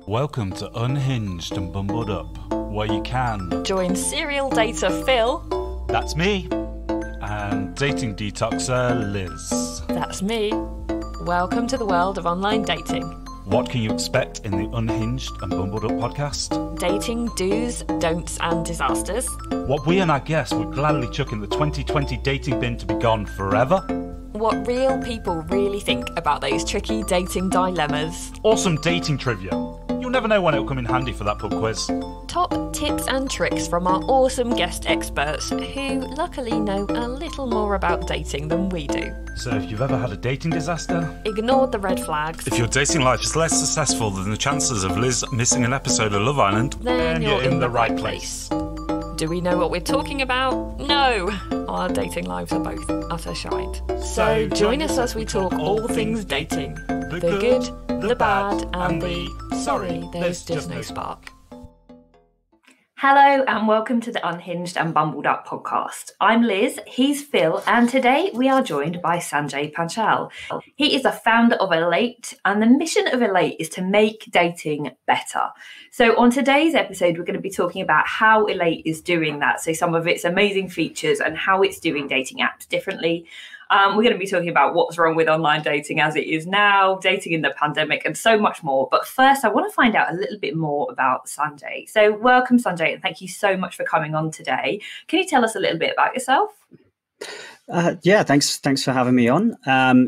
Welcome to Unhinged and Bumbled Up, where you can join serial dater Phil. That's me. And dating detoxer Liz. That's me. Welcome to the world of online dating. What can you expect in the Unhinged and Bumbled Up podcast? Dating do's, don'ts and disasters. What we and our guests would gladly chuck in the 2020 dating bin to be gone forever. What real people really think about those tricky dating dilemmas. Awesome dating trivia. You'll never know when it'll come in handy for that pub quiz. Top tips and tricks from our awesome guest experts who luckily know a little more about dating than we do. So if you've ever had a dating disaster, ignored the red flags. If your dating life is less successful than the chances of Liz missing an episode of Love Island, then you're in the right place. Do we know what we're talking about? No! Our dating lives are both utter shite. So join us as we talk all things dating. The good, the bad, and the sorry, there's just no spark. Hello and welcome to the Unhinged and Bumbled Up podcast. I'm Liz, he's Phil, and today we are joined by Sanjay Panchal. He is the founder of Elate, and the mission of Elate is to make dating better. So on today's episode, we're going to be talking about how Elate is doing that, so some of its amazing features and how it's doing dating apps differently. We're going to be talking about what's wrong with online dating as it is now, dating in the pandemic, and so much more. But first, I want to find out a little bit more about Sanjay. So welcome, Sanjay, and thank you so much for coming on today. Can you tell us a little bit about yourself? Thanks for having me on.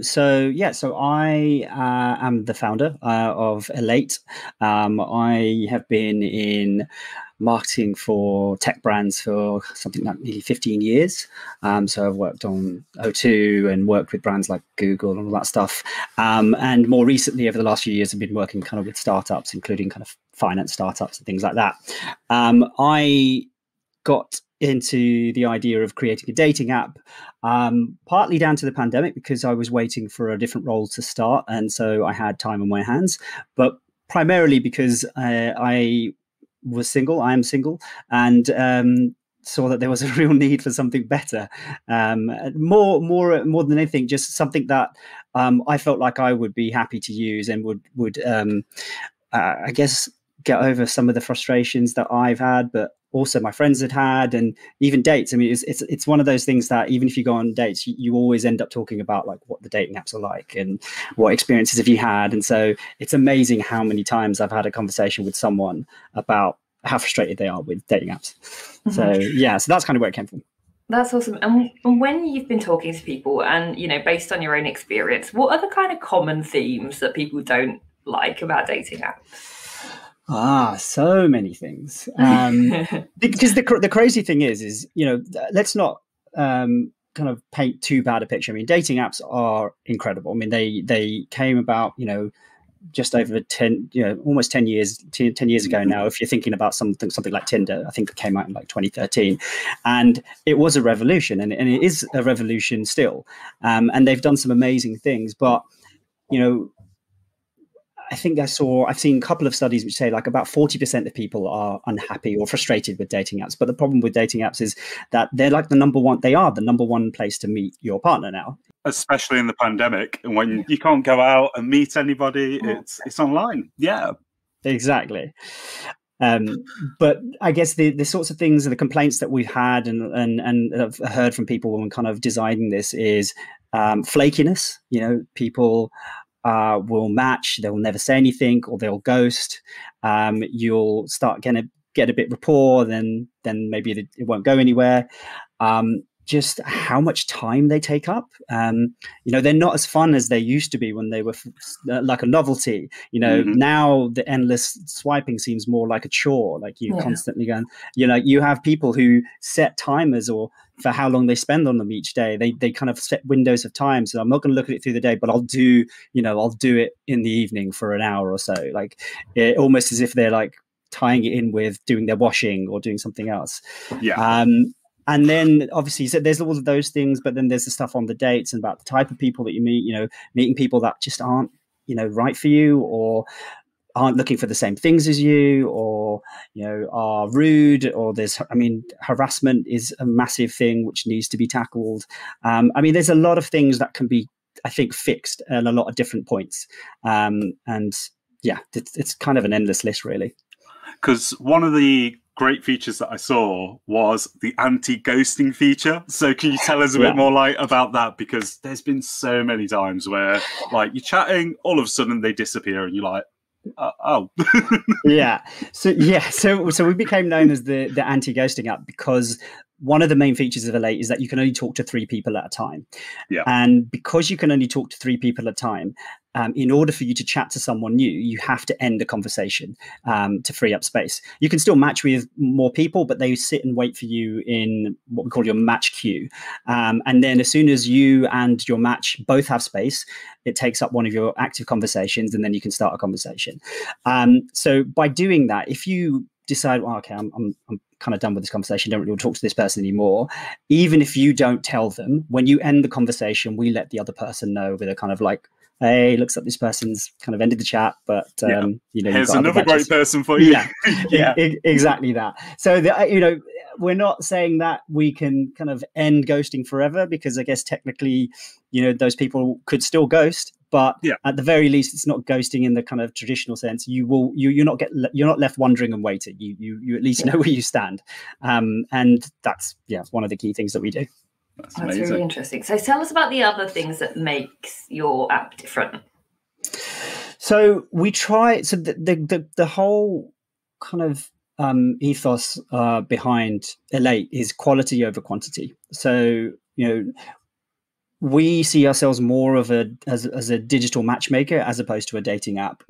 So I am the founder of Elate. I have been in marketing for tech brands for something like nearly 15 years. So I've worked on O2 and worked with brands like Google and all that stuff. And more recently, over the last few years, I've been working kind of with startups, including kind of finance startups and things like that. I got into the idea of creating a dating app, partly down to the pandemic because I was waiting for a different role to start. And so I had time on my hands, but primarily because I was single, I am single, and saw that there was a real need for something better. More than anything, just something that I felt like I would be happy to use and would I guess get over some of the frustrations that I've had, but also my friends had, and even dates. I mean, it's one of those things that even if you go on dates, you always end up talking about like what the dating apps are like and what experiences have you had. And so it's amazing how many times I've had a conversation with someone about how frustrated they are with dating apps. Mm-hmm. So that's kind of where it came from. That's awesome. And when you've been talking to people and, you know, based on your own experience, what are the kind of common themes that people don't like about dating apps? So many things. Because the crazy thing is, you know, let's not kind of paint too bad a picture. I mean, dating apps are incredible. I mean, they came about, you know, just over 10, you know, almost 10 years ago now. If you're thinking about something like Tinder, I think it came out in like 2013, and it was a revolution, and it is a revolution still. And they've done some amazing things, but you know, I think I've seen a couple of studies which say like about 40% of people are unhappy or frustrated with dating apps. But the problem with dating apps is that they're like the number one place to meet your partner now. Especially in the pandemic, and when you can't go out and meet anybody, it's online. Yeah, exactly. But I guess the sorts of things and the complaints that we've had and have heard from people when kind of designing this is flakiness. You know, people will match, they'll never say anything, or they'll ghost. You'll start going to get a bit rapport, then maybe it won't go anywhere. Just how much time they take up. You know, they're not as fun as they used to be when they were like a novelty. You know, now the endless swiping seems more like a chore. Like you constantly going, you know, you have people who set timers or for how long they spend on them each day. They kind of set windows of time. So I'm not going to look at it through the day, but I'll do it in the evening for an hour or so. Like almost as if they're like tying it in with doing their washing or doing something else. Yeah. And then obviously, so there's all of those things, but then there's the stuff on the dates and about the type of people that you meet, you know, meeting people that just aren't, you know, right for you or aren't looking for the same things as you, or, you know, are rude, or harassment is a massive thing which needs to be tackled. I mean, there's a lot of things that can be, I think, fixed at a lot of different points. And yeah, it's kind of an endless list, really. Because one of the great features that I saw was the anti-ghosting feature. So can you tell us a bit more about that? Because there's been so many times where like you're chatting, all of a sudden they disappear and you're like, oh. So we became known as the anti-ghosting app because one of the main features of Elate is that you can only talk to 3 people at a time. Yeah. And because you can only talk to 3 people at a time, in order for you to chat to someone new, you have to end the conversation to free up space. You can still match with more people, but they sit and wait for you in what we call your match queue. And then as soon as you and your match both have space, it takes up one of your active conversations, and then you can start a conversation. So by doing that, if you decide, well, okay, I'm kind of done with this conversation, don't really want to talk to this person anymore, even if you don't tell them, when you end the conversation, we let the other person know with a kind of like, hey, looks like this person's kind of ended the chat, but here's another great person for you. Exactly that. So we're not saying that we can kind of end ghosting forever, because I guess technically, those people could still ghost, but at the very least, it's not ghosting in the kind of traditional sense. You're not left wondering and waiting. You at least know where you stand, and that's one of the key things that we do. That's really interesting. So tell us about the other things that makes your app different. So we try. So the whole kind of ethos behind Elate is quality over quantity. So we see ourselves more of as a digital matchmaker as opposed to a dating app.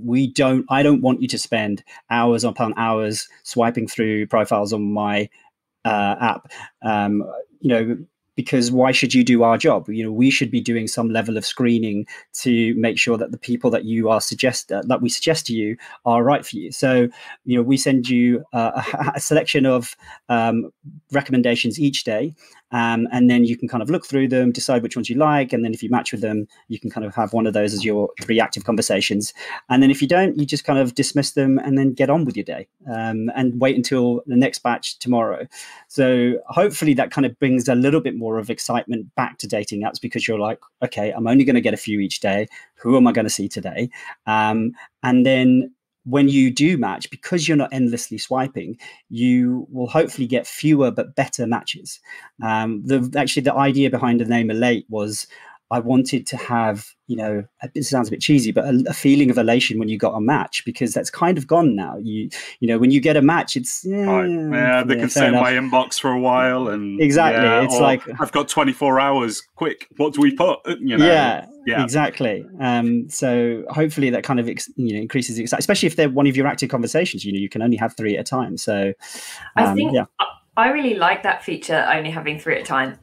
I don't want you to spend hours upon hours swiping through profiles on my app. Because why should you do our job? We should be doing some level of screening to make sure that the people that we suggest to you are right for you. So, we send you a selection of recommendations each day, and then you can kind of look through them, decide which ones you like, and then if you match with them, you can kind of have one of those as your 3 active conversations. And then if you don't, you just kind of dismiss them and then get on with your day, and wait until the next batch tomorrow. So hopefully that kind of brings a little bit more of excitement back to dating apps, because you're like, okay, I'm only going to get a few each day. Who am I going to see today? And then when you do match, because you're not endlessly swiping, you will hopefully get fewer but better matches. The idea behind the name Elate was I wanted to have, it sounds a bit cheesy, but a feeling of elation when you got a match, because that's kind of gone now. When you get a match, it's they can sit in my inbox for a while, and exactly, it's like I've got 24 hours. Quick, what do we put? Exactly. So hopefully that kind of increases the excitement, especially if they're one of your active conversations. You can only have 3 at a time. So I think. I really like that feature, only having 3 at a time.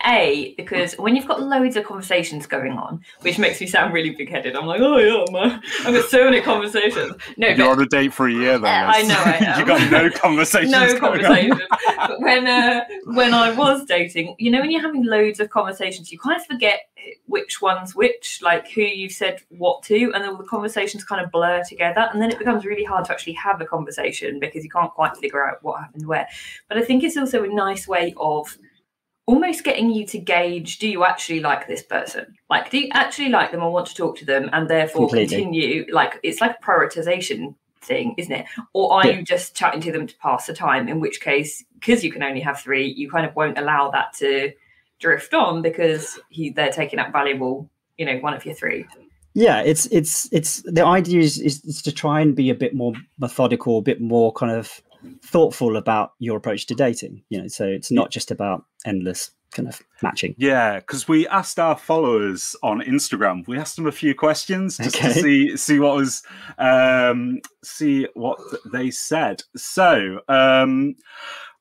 Because when you've got loads of conversations going on, which makes me sound really big-headed, I'm like, oh yeah, I've got so many conversations. No, you're on a date for a year, though. I know I am. You got no conversations. But when I was dating, when you're having loads of conversations, you kind of forget which one's which, like who you've said what to, and all the conversations kind of blur together, and then it becomes really hard to actually have a conversation because you can't quite figure out what happened where. But I think it's also a nice way of almost getting you to gauge, do you actually like this person? Like, do you actually like them or want to talk to them, and therefore continue? Like, it's like a prioritization thing, isn't it? Or are you just chatting to them to pass the time, in which case, because you can only have 3, you kind of won't allow that to drift on because they're taking up valuable, one of your 3. Yeah, it's the idea is to try and be a bit more methodical, a bit more kind of thoughtful about your approach to dating. So it's not just about endless kind of matching. Yeah, because we asked our followers on Instagram, we asked them a few questions just to see what was see what they said. So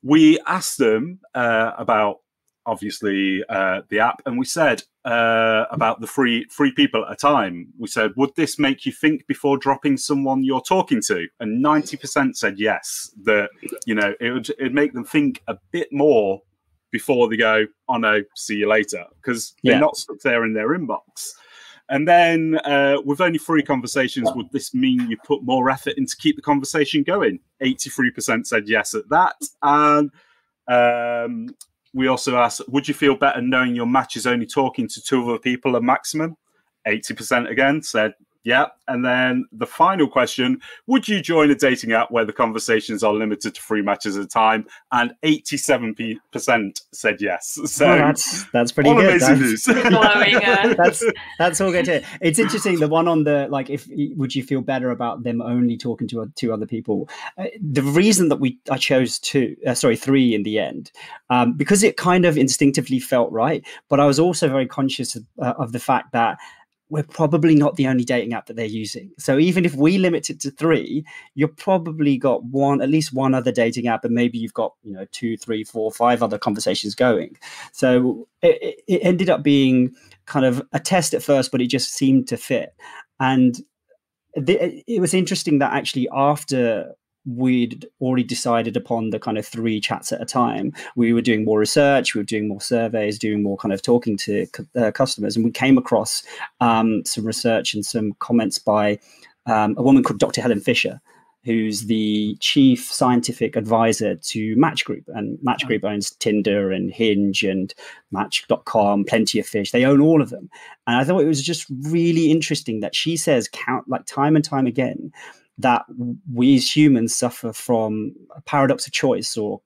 we asked them about obviously the app, and we said about the free people at a time. We said, would this make you think before dropping someone you're talking to? And 90% said yes, that it'd make them think a bit more before they go, oh no, see you later, because they're not stuck there in their inbox. And then with only 3 conversations, would this mean you put more effort in to keep the conversation going? 83% said yes at that. And we also asked, would you feel better knowing your match is only talking to 2 other people a maximum? 80% again said yeah. And then the final question, would you join a dating app where the conversations are limited to 3 matches at a time? And 87% said yes. So that's pretty all good. Amazing news. That's all good to hear. It's interesting, the one on the, like, if would you feel better about them only talking to 2 other people? The reason that I chose 3 in the end, because it kind of instinctively felt right. But I was also very conscious of the fact that we're probably not the only dating app that they're using. So even if we limit it to 3, you've probably got at least one other dating app, and maybe you've got 2, 3, 4, 5 other conversations going. So it ended up being kind of a test at first, but it just seemed to fit. And it was interesting that actually after we'd already decided upon the kind of 3 chats at a time, we were doing more research, we were doing more surveys, doing more kind of talking to customers, and we came across some research and some comments by a woman called Dr. Helen Fisher, who's the chief scientific advisor to Match Group. And Match Group owns Tinder and Hinge and Match.com, Plenty of Fish. They own all of them. And I thought it was just really interesting that she says, time and time again, that we as humans suffer from a paradox of choice or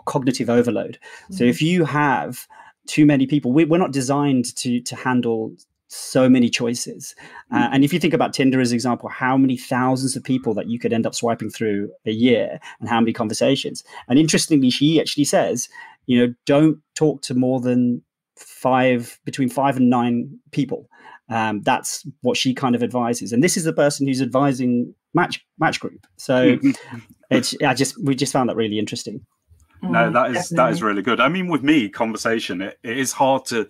cognitive overload. So if you have too many people, we're not designed to handle so many choices. And if you think about Tinder as an example, how many thousands of people that you could end up swiping through a year, and how many conversations. And interestingly, she actually says, don't talk to more than between 5 and 9 people. That's what she kind of advises. And this is the person who's advising Match Group. So we just found that really interesting. No, that is really good. I mean, with me, conversation, it is hard to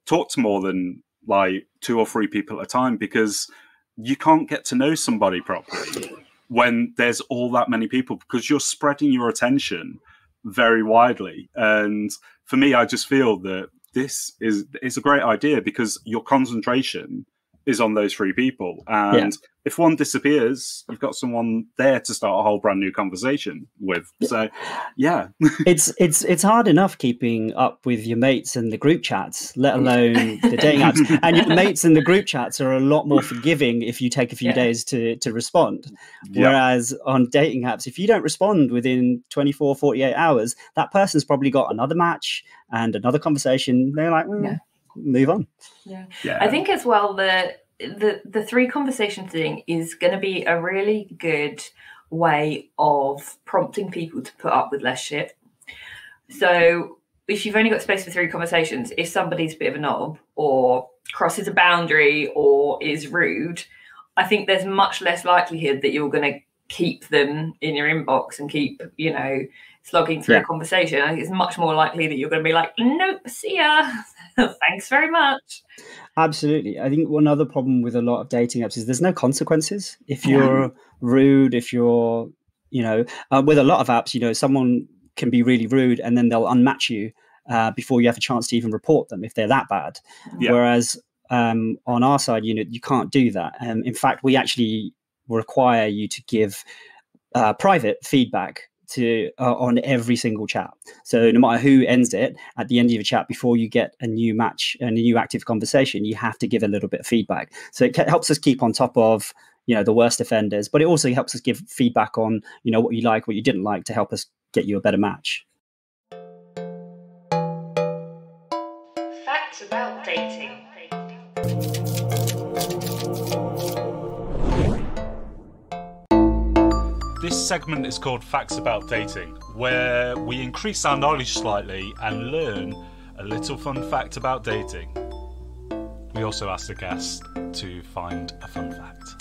talk to more than like 2 or 3 people at a time, because you can't get to know somebody properly when there's all that many people, because you're spreading your attention very widely. And for me, I just feel that this is a great idea, because your concentration is on those 3 people. And if one disappears, you've got someone there to start a whole brand new conversation with. So, yeah. it's hard enough keeping up with your mates and the group chats, let alone the dating apps. And your mates and the group chats are a lot more forgiving if you take a few days to respond. Whereas on dating apps, if you don't respond within 24, 48 hours, that person's probably got another match and another conversation. They're like, move on. I think as well the 3 conversation thing is going to be a really good way of prompting people to put up with less shit. So if you've only got space for 3 conversations, if somebody's a bit of a knob or crosses a boundary or is rude, I think there's much less likelihood that you're going to keep them in your inbox and keep slogging through a conversation. I think it's much more likely that you're going to be like, nope, see ya. Thanks very much. Absolutely. I think one other problem with a lot of dating apps is there's no consequences. If you're rude, if you're, with a lot of apps, someone can be really rude and then they'll unmatch you before you have a chance to even report them if they're that bad. Whereas on our side, you can't do that. In fact, we actually require you to give private feedback on every single chat. So no matter who ends it, at the end of your chat, before you get a new match and a new active conversation, you have to give a little bit of feedback. So it helps us keep on top of the worst offenders, but it also helps us give feedback on what you like, what you didn't like, to help us get you a better match. Facts about dating. This segment is called Facts About Dating, where we increase our knowledge slightly and learn a little fun fact about dating. We also ask the guest to find a fun fact.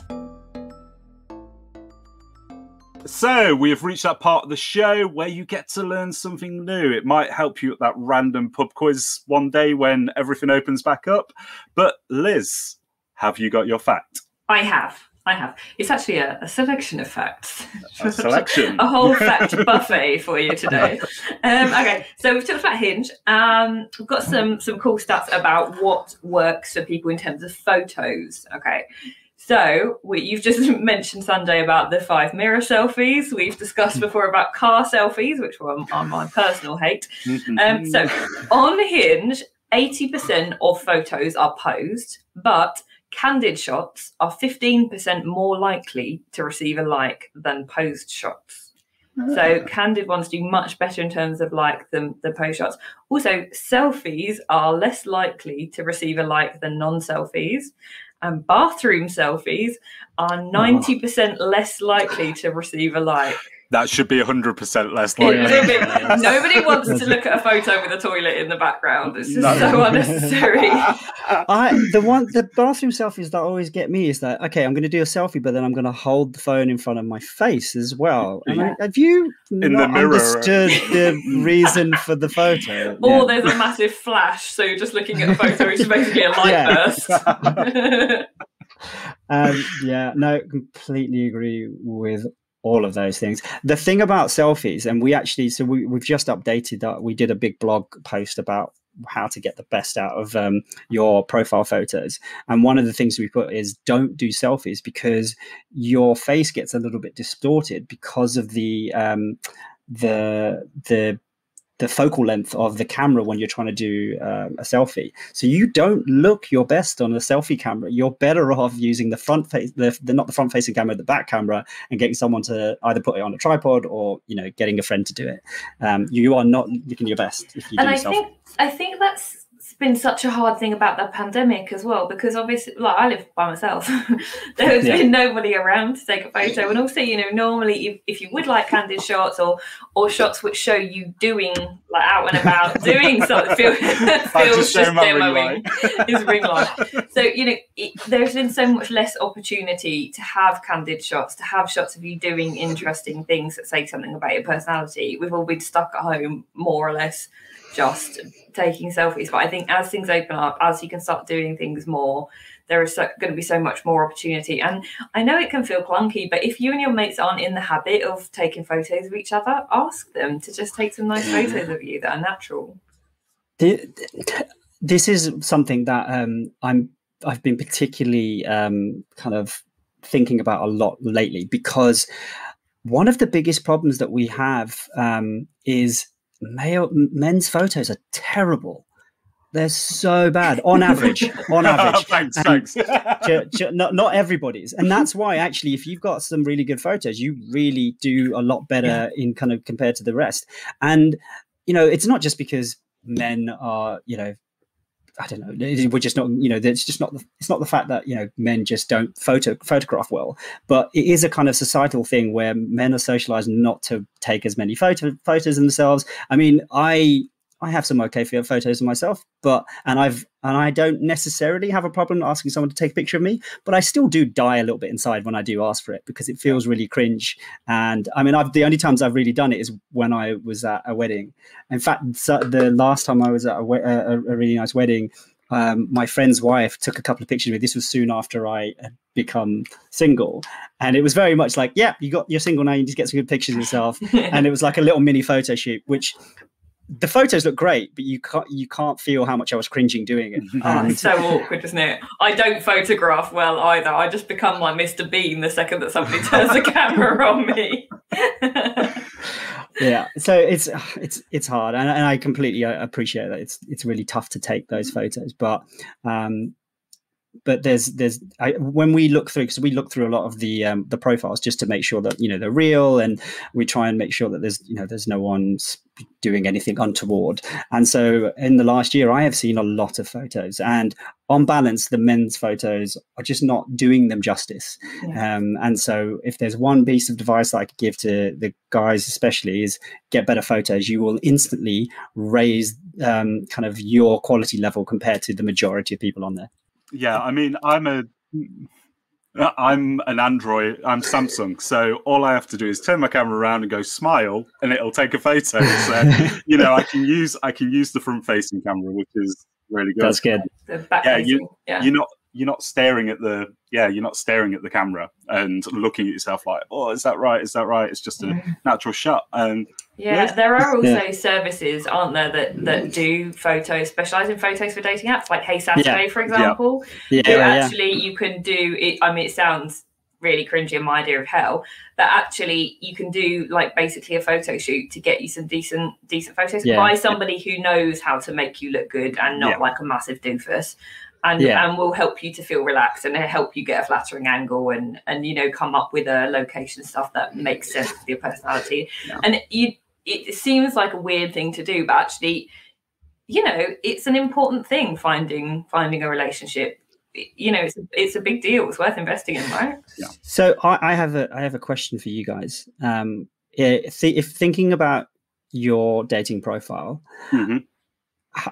So we have reached that part of the show where you get to learn something new. It might help you at that random pub quiz one day when everything opens back up. But Liz, have you got your fact? I have. It's actually a selection of facts. A selection. A whole fact buffet for you today. Okay, so we've talked about Hinge. We've got some cool stuff about what works for people in terms of photos. Okay, so you've just mentioned, Sanjay, about the 5 mirror selfies. We've discussed before about car selfies, which are my personal hate. So on Hinge, 80% of photos are posed, but candid shots are 15% more likely to receive a like than posed shots. So candid ones do much better in terms of like the post shots. Also, selfies are less likely to receive a like than non-selfies. And bathroom selfies are 90% less likely to receive a like. That should be 100% less likely. Nobody wants to look at a photo with a toilet in the background. It's just so unnecessary. The bathroom selfies that always get me is that, okay, I'm going to do a selfie, but then I'm going to hold the phone in front of my face as well. And have you understood the reason for the photo? Or there's a massive flash, so you're just looking at a photo, which is basically a light burst. Completely agree with all of those things. The thing about selfies, and we've just updated that. We did a big blog post about how to get the best out of your profile photos. And one of the things we put is don't do selfies because your face gets a little bit distorted because of the focal length of the camera when you're trying to do a selfie. So you don't look your best on a selfie camera. You're better off using the front face, not the front facing camera, the back camera, and getting someone to either put it on a tripod or, getting a friend to do it. You are not looking your best if you do selfie. I think that's been such a hard thing about the pandemic as well, because obviously, like, I live by myself. There's been nobody around to take a photo, and also, normally if you would like candid shots or shots which show you doing, like, out and about doing something, Phil's just demoing his ring light. So there's been so much less opportunity to have candid shots, to have shots of you doing interesting things that say something about your personality. We've all been stuck at home, more or less, just taking selfies. But I think as things open up, as you can start doing things more, there is going to be so much more opportunity. And I know it can feel clunky, but if you and your mates aren't in the habit of taking photos of each other, ask them to just take some nice photos of you that are natural. This is something that I've been particularly kind of thinking about a lot lately, because one of the biggest problems that we have is men's photos are terrible. They're so bad on average. Thanks. Not everybody's, and that's why actually, if you've got some really good photos, you really do a lot better in kind of compared to the rest. And it's not just because men are I don't know. We're just not, it's not the fact that, men just don't photograph well, but it is a kind of societal thing where men are socialized not to take as many photos of themselves. I mean, I have some okay photos of myself, and I don't necessarily have a problem asking someone to take a picture of me, but I still do die a little bit inside when I do ask for it because it feels really cringe. And I mean, the only times I've really done it is when I was at a wedding. In fact, the last time I was at a really nice wedding, my friend's wife took a couple of pictures of me. This was soon after I had become single, and it was very much like, yeah, you're single now, you just get some good pictures of yourself. And it was like a little mini photo shoot, which the photos look great, but you can't feel how much I was cringing doing it. It's so awkward, isn't it? I don't photograph well either. I just become like Mr. Bean the second that somebody turns the camera on me. Yeah, so it's hard, and I completely appreciate that. It's really tough to take those photos, but when we look through, because we look through a lot of the profiles just to make sure that they're real, and we try and make sure that there's no one doing anything untoward. And so in the last year, I have seen a lot of photos, and on balance, the men's photos are just not doing them justice. Yeah. And so if there's one piece of advice that I could give to the guys, especially, is get better photos. You will instantly raise kind of your quality level compared to the majority of people on there. Yeah, I mean, I'm an Android, I'm Samsung, so all I have to do is turn my camera around and go smile, and it'll take a photo. So I can use the front facing camera, which is really good. That's good. The back facing, you're not staring at the camera and looking at yourself like, oh, is that right? It's just a natural shot. And there are also services, aren't there, that do photos, specialize in photos for dating apps, like Hey Saturday, for example. You can do it. I mean, it sounds really cringy and my idea of hell, that actually you can do like basically a photo shoot to get you some decent photos by somebody who knows how to make you look good and not like a massive doofus, and will help you to feel relaxed and help you get a flattering angle and you know, come up with a location stuff that makes sense with your personality. And it seems like a weird thing to do, but actually, you know, it's an important thing, finding a relationship. You know, it's a big deal. It's worth investing in, right? Yeah. So I have a question for you guys. If thinking about your dating profile,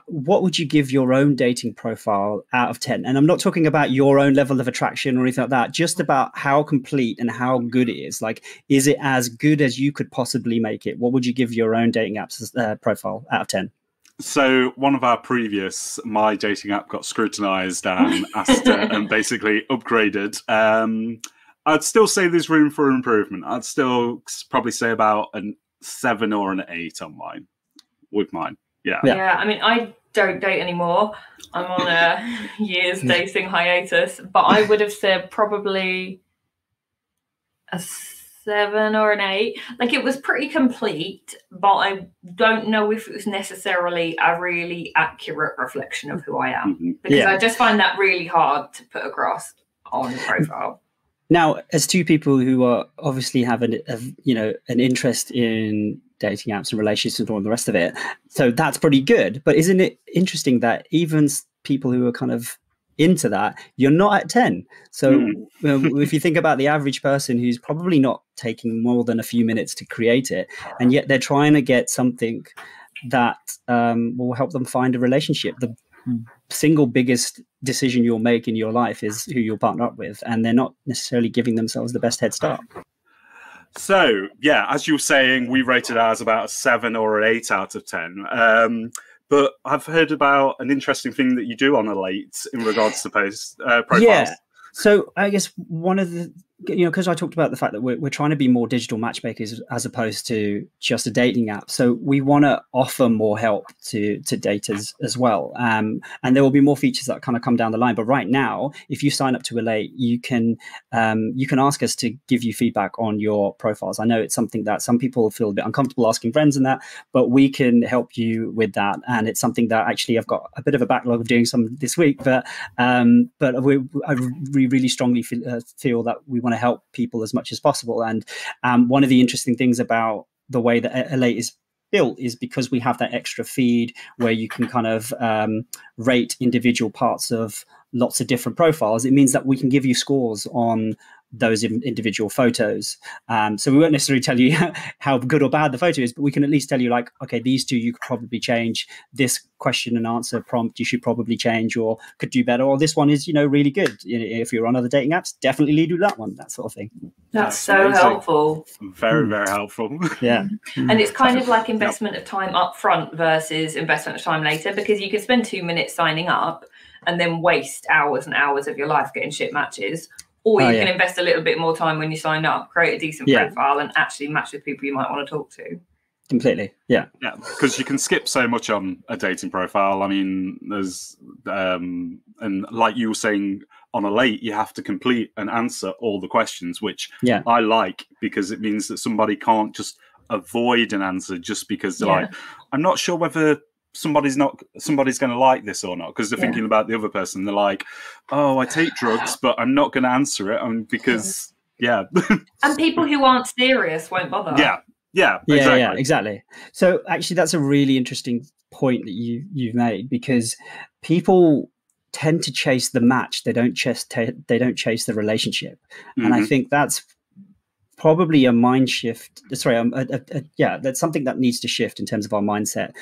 what would you give your own dating profile out of 10? And I'm not talking about your own level of attraction or anything like that, just about how complete and how good it is. Like, is it as good as you could possibly make it? What would you give your own dating apps profile out of 10? So one of our my dating app got scrutinized and asked and basically upgraded. I'd still say there's room for improvement. I'd still probably say about a 7 or an 8 on mine. With mine. Yeah. I mean, I don't date anymore. I'm on a year's dating hiatus, but I would have said probably a 7 or an 8. Like, it was pretty complete, but I don't know if it was necessarily a really accurate reflection of who I am, because I just find that really hard to put across on the profile. Now, as two people who are obviously have an interest in dating apps and relationships and all the rest of it, so that's pretty good. But isn't it interesting that even people who are kind of into that, you're not at 10? So if you think about the average person who's probably not taking more than a few minutes to create it, and yet they're trying to get something that will help them find a relationship. The single biggest decision you'll make in your life is who you'll partner up with, and they're not necessarily giving themselves the best head start. So yeah, as you were saying, we rated ours about a 7 or an 8 out of 10. But I've heard about an interesting thing that you do on Elate in regards to profiles. Yeah. So I guess one of the, because I talked about the fact that we're trying to be more digital matchmakers as opposed to just a dating app. So we want to offer more help to daters as well. And there will be more features that kind of come down the line. But right now, if you sign up to Elate, you can ask us to give you feedback on your profiles. I know it's something that some people feel a bit uncomfortable asking friends and that, but we can help you with that. And it's something that actually I've got a bit of a backlog of doing some this week, but I really strongly feel that we want to help people as much as possible. And one of the interesting things about the way that Elate is built is because we have that extra feed where you can kind of rate individual parts of lots of different profiles. It means that we can give you scores on those individual photos. So we won't necessarily tell you how good or bad the photo is, but we can at least tell you, like, okay, these two you could probably change. This question and answer prompt you should probably change or could do better. Or this one is, really good. If you're on other dating apps, definitely do that one, that sort of thing. That's so helpful. Very, very helpful. Yeah. And it's kind of like investment of time up front versus investment of time later, because you could spend 2 minutes signing up and then waste hours and hours of your life getting shit matches. Or you can invest a little bit more time when you sign up, create a decent profile, and actually match with people you might want to talk to. Completely, yeah, because you can skip so much on a dating profile. I mean, there's and like you were saying on Elate, you have to complete and answer all the questions, which I like, because it means that somebody can't just avoid an answer just because they're like, I'm not sure whether somebody's going to like this or not, because they're thinking about the other person. They're like, oh, I take drugs, but I'm not going to answer it because and people who aren't serious won't bother. Exactly. So actually that's a really interesting point that you've made, because people tend to chase the match, they don't chase the relationship. And I think that's probably a mind shift. Sorry, that's something that needs to shift in terms of our mindset.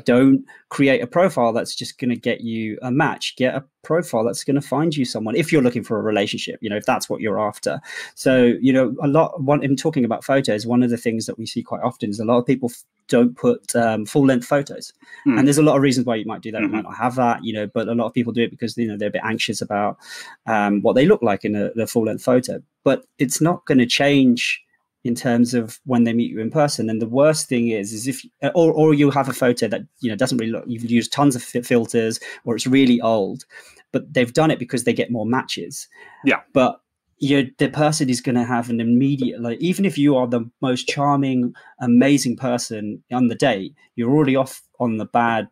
Don't create a profile that's just going to get you a match. Get a profile that's going to find you someone if you're looking for a relationship, if that's what you're after. So, in talking about photos, one of the things that we see quite often is a lot of people don't put full length photos. And there's a lot of reasons why you might do that. You might not have that, but a lot of people do it because, they're a bit anxious about what they look like in a full length photo. But it's not going to change in terms of when they meet you in person. And the worst thing is if, or you have a photo that, doesn't really look, you've used tons of filters, or it's really old, but they've done it because they get more matches. Yeah. But the person is going to have an immediate, like, even if you are the most charming, amazing person on the date, you're already off on the bad,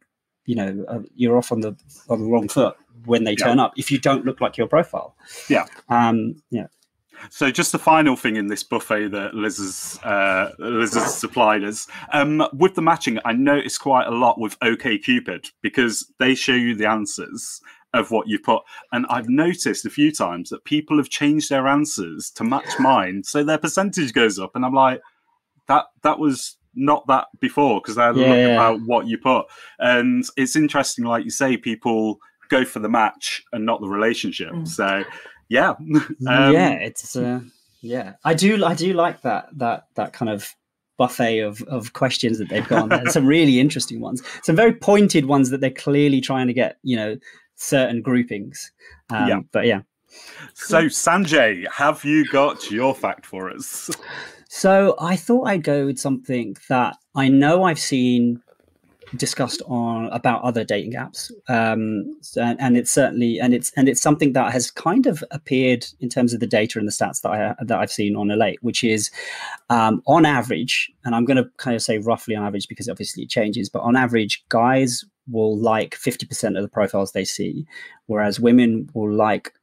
you're off on the wrong foot when they turn up if you don't look like your profile. Yeah. Yeah. So just the final thing in this buffet that Liz has supplied us, with the matching, I noticed quite a lot with OkCupid, because they show you the answers of what you put. And I've noticed a few times that people have changed their answers to match mine, so their percentage goes up. And I'm like, that was not that before, because I had a look about what you put. And it's interesting, like you say, people go for the match and not the relationship. So yeah. It's I do like that kind of buffet of questions that they've got. There's some really interesting ones, some very pointed ones that they're clearly trying to get, certain groupings. But yeah. So Sanjay, have you got your fact for us? So I thought I'd go with something that I know I've seen discussed about other dating apps, and it's certainly it's something that has kind of appeared in terms of the data and the stats that I've seen on Elate, which is on average, and I'm going to kind of say roughly on average because obviously it changes, but on average, guys will like 50% of the profiles they see, whereas women will like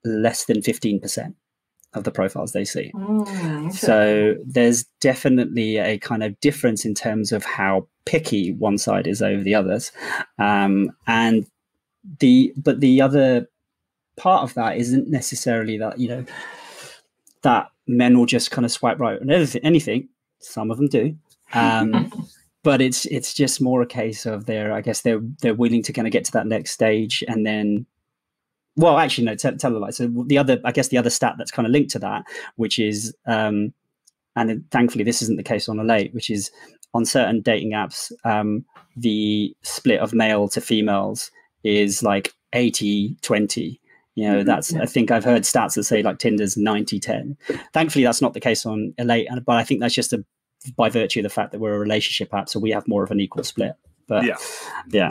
less than 15% of the profiles they see. So there's definitely a kind of difference in terms of how picky one side is over the others, but the other part of that isn't necessarily that that men will just kind of swipe right on anything. Some of them do, but it's just more a case of they're willing to kind of get to that next stage, and then. Well, actually, no. Tell a lie. So the other stat that's kind of linked to that, which is, and thankfully this isn't the case on Elate, which is on certain dating apps, the split of male to females is like 80-20. That's, I think I've heard stats that say like Tinder's 90-10. Thankfully, that's not the case on Elate, but I think that's just by virtue of the fact that we're a relationship app, so we have more of an equal split. But yeah.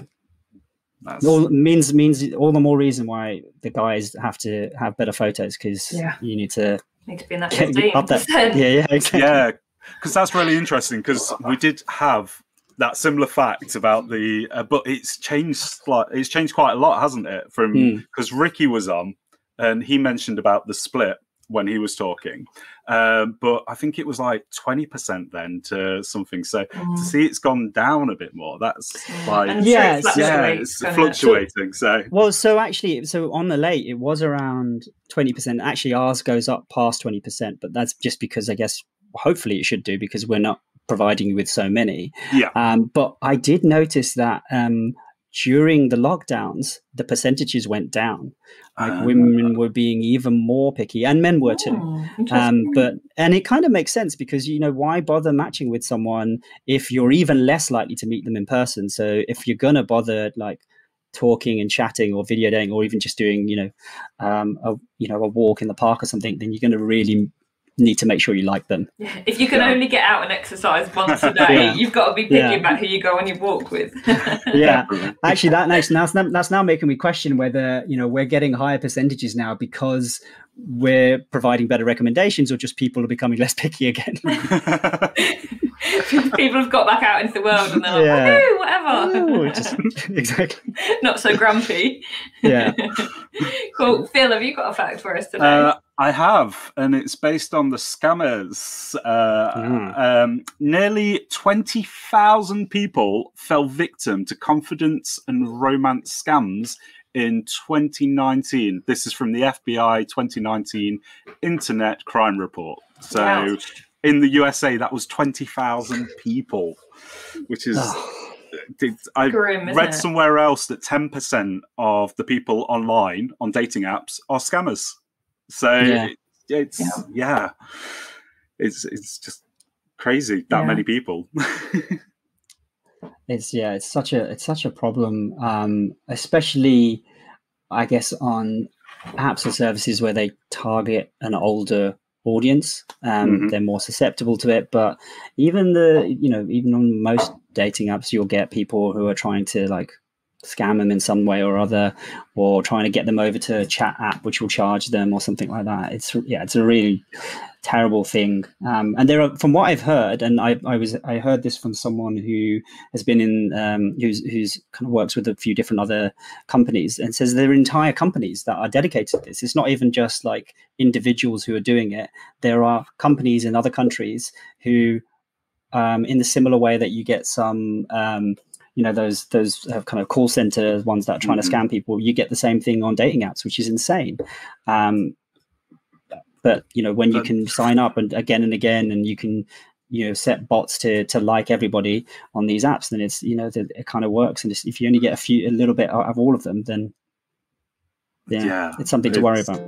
Means all the more reason why the guys have to have better photos, because you need to be in that 15%. Exactly. Yeah, because that's really interesting, because we did have that similar fact about the but it's changed quite a lot, hasn't it, from because Ricky was on and he mentioned about the split when he was talking, but I think it was like 20% then to something. So to see it's gone down a bit more, that's like it's fluctuating. So on the Elate it was around 20%. Actually, ours goes up past 20%, but that's just because I guess hopefully it should do, because we're not providing you with so many. But I did notice that during the lockdowns, the percentages went down. Like women were being even more picky, and men were too. And it kind of makes sense, because why bother matching with someone if you're even less likely to meet them in person? So if you're gonna bother like talking and chatting or video dating, or even just doing a walk in the park or something, then you're going to really need to make sure you like them. If you can only get out and exercise once a day, you've got to be picky about who you go on your walk with. Actually, that's now making me question whether we're getting higher percentages now because we're providing better recommendations, or just people are becoming less picky again. People have got back out into the world and they're like, woohoo, whatever. Exactly. Not so grumpy. Cool. Phil, have you got a fact for us today? I have, and it's based on the scammers. Nearly 20,000 people fell victim to confidence and romance scams in 2019. This is from the FBI 2019 Internet Crime Report. So in the USA, that was 20,000 people, which is... I read somewhere else that 10% of the people online on dating apps are scammers. So it's just crazy that many people. It's such a problem, especially I guess on apps or services where they target an older audience. They're more susceptible to it. But even on most dating apps, you'll get people who are trying to like scam them in some way or other, or trying to get them over to a chat app which will charge them or something like that. It's a really terrible thing. And there are, from what I've heard, and I heard this from someone who has been in who's kind of works with a few different other companies, and says there are entire companies that are dedicated to this. It's not even just like individuals who are doing it. There are companies in other countries who, in the similar way that you get some those kind of call center ones that are trying to scam people, you get the same thing on dating apps, which is insane. But when you can sign up and again, and you can set bots to like everybody on these apps, then it's it kind of works. And if you only get a little bit out of all of them, then it's something to worry about.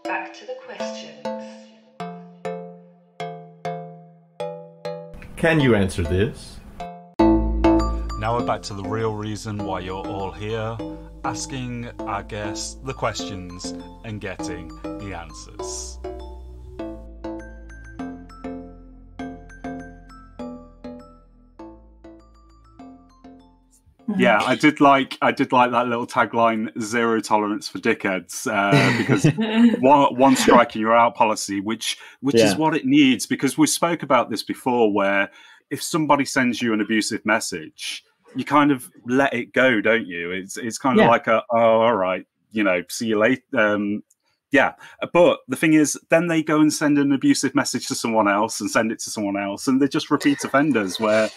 Back to the questions. Can you answer this? Now we're back to the real reason why you're all here, asking our guests the questions and getting the answers. Yeah, I did like that little tagline, "Zero tolerance for dickheads," because one strike and you're out policy, which is what it needs. Because we spoke about this before, where if somebody sends you an abusive message, you kind of let it go, don't you? It's kind of like all right, see you later. But the thing is, then they go and send an abusive message to someone else and send it to someone else, and they're just repeat offenders where.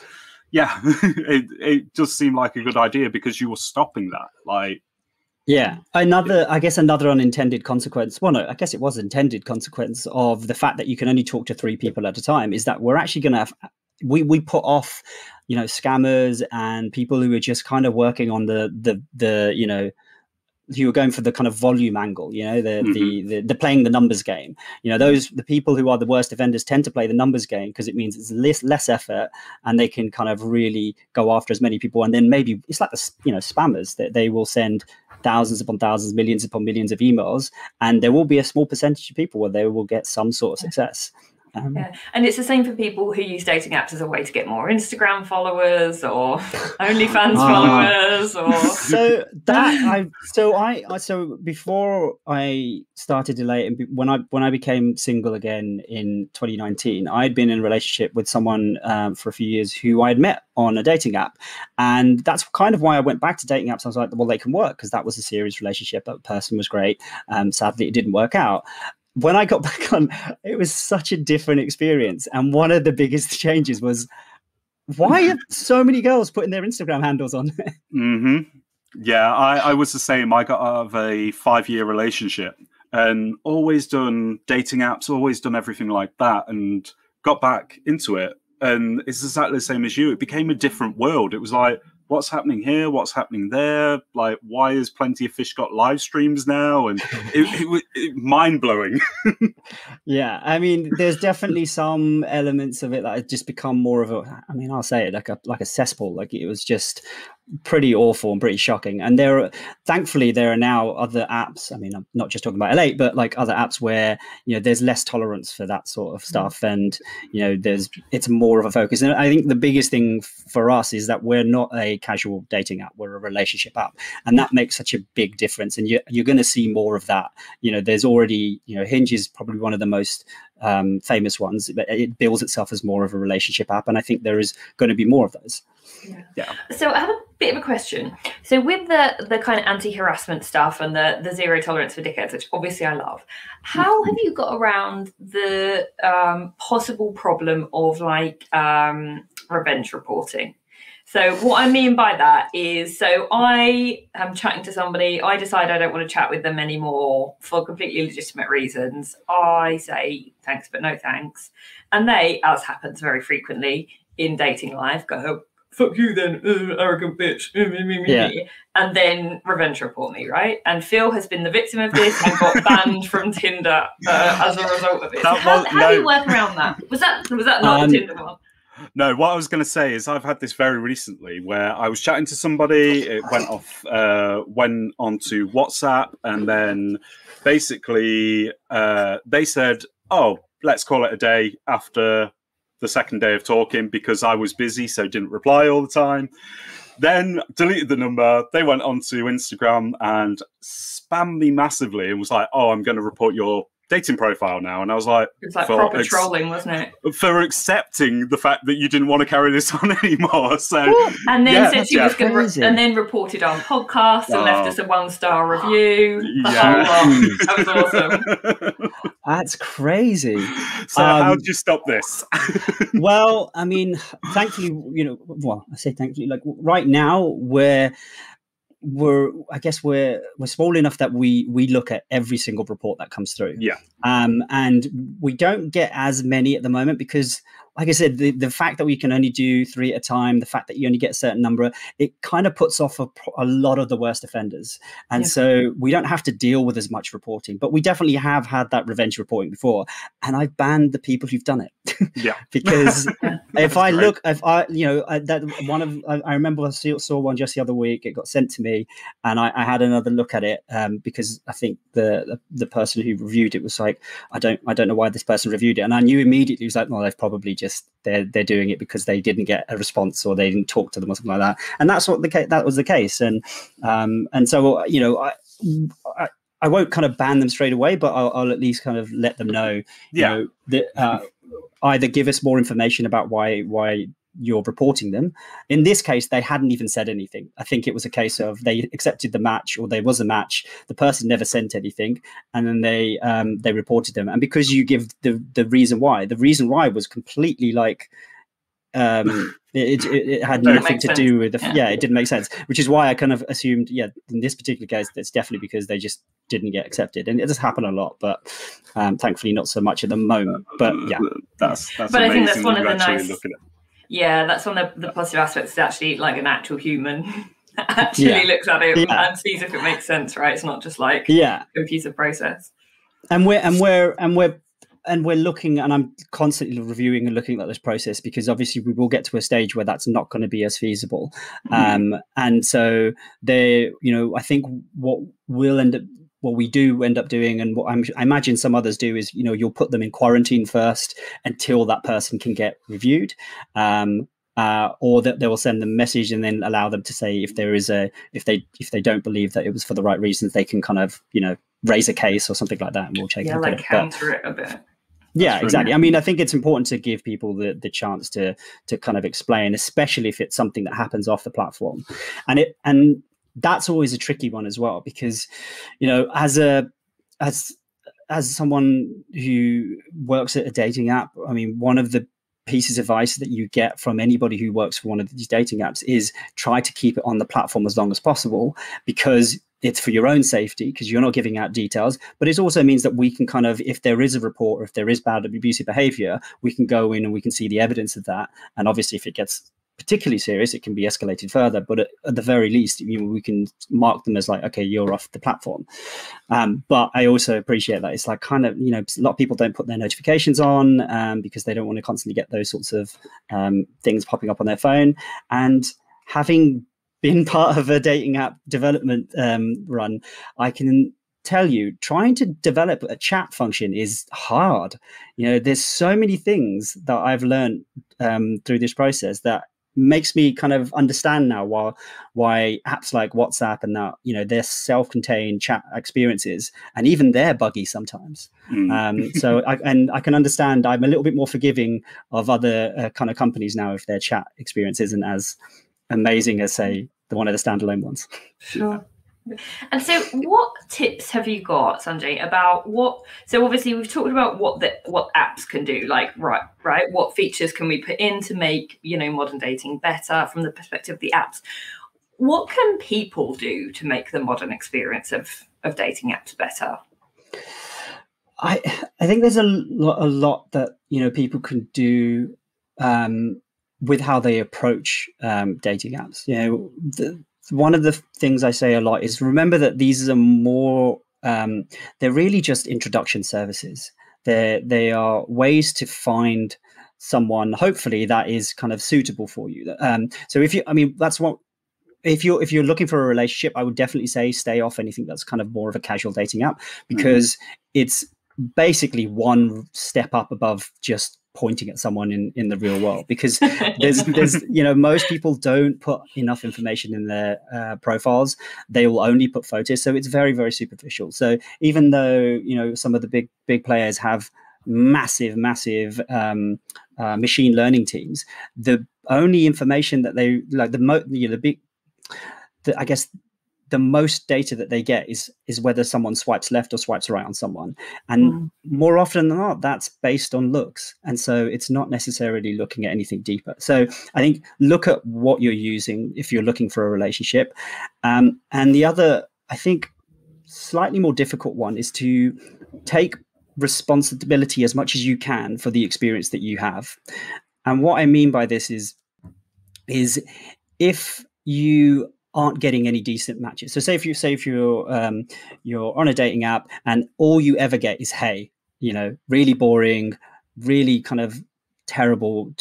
Yeah, it does seem like a good idea because you were stopping that. Another unintended consequence. Well, no, I guess it was intended consequence of the fact that you can only talk to 3 people at a time. Is that we're actually going to have we put off, scammers and people who are just kind of working on the who are going for the kind of volume angle, the playing the numbers game. The people who are the worst offenders tend to play the numbers game because it means it's less effort and they can kind of really go after as many people. And then maybe it's like the spammers that they will send thousands upon thousands, millions upon millions of emails, and there will be a small percentage of people where they will get some sort of success. And it's the same for people who use dating apps as a way to get more Instagram followers or OnlyFans followers, or so before I started ELATEd, and when I became single again in 2019, I'd been in a relationship with someone for a few years who I'd met on a dating app, and that's kind of why I went back to dating apps. I was like, well, they can work because that was a serious relationship. That person was great. Sadly, it didn't work out. When I got back on, it was such a different experience. And one of the biggest changes was, why are so many girls putting their Instagram handles on there? Yeah, I was the same. I got out of a 5-year relationship and always done dating apps, always done everything like that, and got back into it. And it's exactly the same as you. It became a different world. It was like, what's happening here? What's happening there? Like, why has Plenty of Fish got live streams now? And it was mind-blowing. Yeah, I mean, there's definitely some elements of it that have just become more of I'll say it, like a cesspool. Like, it was just pretty awful and pretty shocking. And thankfully there are now other apps. I mean, I'm not just talking about ELATEd, but like other apps where there's less tolerance for that sort of stuff, and it's more of a focus. And I think the biggest thing for us is that we're not a casual dating app, we're a relationship app, and that makes such a big difference. And you're going to see more of that. There's already Hinge is probably one of the most famous ones, but it bills itself as more of a relationship app, and I think there is going to be more of those. Yeah. So I have a bit of a question. So with the kind of anti-harassment stuff and the zero tolerance for dickheads, which obviously I love, how have you got around the possible problem of like revenge reporting? So what I mean by that is, so I am chatting to somebody, I decide I don't want to chat with them anymore for completely legitimate reasons. I say thanks, but no thanks. And they, as happens very frequently in dating life, go, fuck you then, arrogant bitch. Yeah. And then revenge report me, right? And Phil has been the victim of this and got banned from Tinder as a result of it. So how do you work around that? Was that not the Tinder one? No, what I was going to say is I've had this very recently where I was chatting to somebody, it went on to WhatsApp, and then basically they said, oh, let's call it a day after the second day of talking, because I was busy, so didn't reply all the time. Then deleted the number. They went onto Instagram and spammed me massively and was like, "Oh, I'm going to report your dating profile now." And I was like, it's like proper trolling, wasn't it? For accepting the fact that you didn't want to carry this on anymore. So and then said she was going to and then reported on podcast and left us a 1-star review. That was awesome. That's crazy. So how did you stop this? Well, I mean, thankfully, I say thankfully, like right now we're small enough that we look at every single report that comes through. Yeah. And we don't get as many at the moment because, like I said, the fact that we can only do 3 at a time, the fact that you only get a certain number, it kind of puts off a lot of the worst offenders. And so we don't have to deal with as much reporting, but we definitely have had that revenge reporting before. And I've banned the people who've done it. Yeah. Because I remember I saw one just the other week. It got sent to me and I had another look at it because I think the person who reviewed it was like, I don't know why this person reviewed it. And I knew immediately, it was like, well, they've probably just they're doing it because they didn't get a response or they didn't talk to them or something like that. And that's what that was the case. And so I won't kind of ban them straight away, but I'll at least kind of let them know, that either give us more information about why you're reporting them. In this case, they hadn't even said anything. I think it was a case of they accepted the match, or there was a match. The person never sent anything, and then they reported them. And because you give the reason why was completely like it had nothing to do with it didn't make sense, which is why I kind of assumed in this particular case that's definitely because they just didn't get accepted. And it does happen a lot, but thankfully not so much at the moment. But that's but I think that's one of the nice that's one of the positive aspects, is actually like an actual human actually looks at it and sees if it makes sense, right? It's not just like a computer process. And we're looking, and I'm constantly reviewing and looking at this process, because obviously we will get to a stage where that's not going to be as feasible. And so I think what we do end up doing, and what I imagine some others do, is you'll put them in quarantine first until that person can get reviewed, or that they will send them a message and then allow them to say if they don't believe that it was for the right reasons, they can kind of raise a case or something like that, and we'll take it. Counter it a bit. Yeah, exactly. I mean, I think it's important to give people the chance to kind of explain, especially if it's something that happens off the platform, and that's always a tricky one as well, because as someone who works at a dating app, I mean, one of the pieces of advice that you get from anybody who works for one of these dating apps is try to keep it on the platform as long as possible, because it's for your own safety, because you're not giving out details, but it also means that we can kind of, if there is a report or if there is bad abusive behavior, we can go in and we can see the evidence of that. And obviously if it gets particularly serious, it can be escalated further, but at the very least, we can mark them as like, okay, you're off the platform. But I also appreciate that it's like kind of, a lot of people don't put their notifications on because they don't want to constantly get those sorts of things popping up on their phone. And having been part of a dating app development run, I can tell you, trying to develop a chat function is hard. There's so many things that I've learned through this process that makes me kind of understand now why apps like WhatsApp and that, they're self-contained chat experiences, and even they're buggy sometimes. So I can understand. I'm a little bit more forgiving of other kind of companies now if their chat experience isn't as amazing as, say, one of the standalone ones. Sure. And so what tips have you got, Sanjay, about so obviously we've talked about what apps can do, like, right, what features can we put in to make, modern dating better from the perspective of the apps. What can people do to make the modern experience of dating apps better? I think there's a lot that, people can do with how they approach dating apps. One of the things I say a lot is remember that these are more, they're really just introduction services. They are ways to find someone, hopefully, that is kind of suitable for you. So if you're looking for a relationship, I would definitely say stay off anything that's kind of more of a casual dating app, because it's basically one step up above just pointing at someone in the real world, because there's most people don't put enough information in their profiles. They will only put photos, so it's very, very superficial. So even though some of the big players have massive machine learning teams, the only information that they like, I guess the most data that they get is whether someone swipes left or swipes right on someone. And more often than not, that's based on looks. And so it's not necessarily looking at anything deeper. So I think look at what you're using if you're looking for a relationship. And the other, I think, slightly more difficult one is to take responsibility as much as you can for the experience that you have. And what I mean by this is if you aren't getting any decent matches. So say if you're on a dating app and all you ever get is hey, really boring, really kind of terrible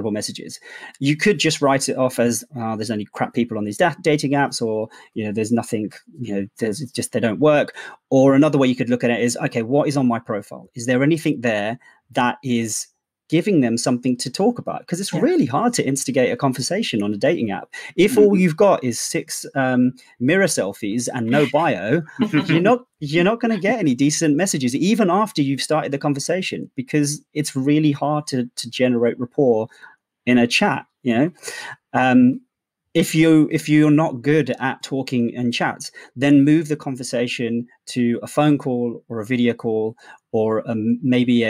messages, you could just write it off as there's only crap people on these dating apps, or there's nothing, there's just, they don't work. Or another way you could look at it is, okay, what is on my profile? Is there anything there that is giving them something to talk about? Because it's really hard to instigate a conversation on a dating app if all you've got is 6 mirror selfies and no bio. you're not going to get any decent messages even after you've started the conversation, because it's really hard to generate rapport in a chat. If you're not good at talking in chats, then move the conversation to a phone call or a video call, or maybe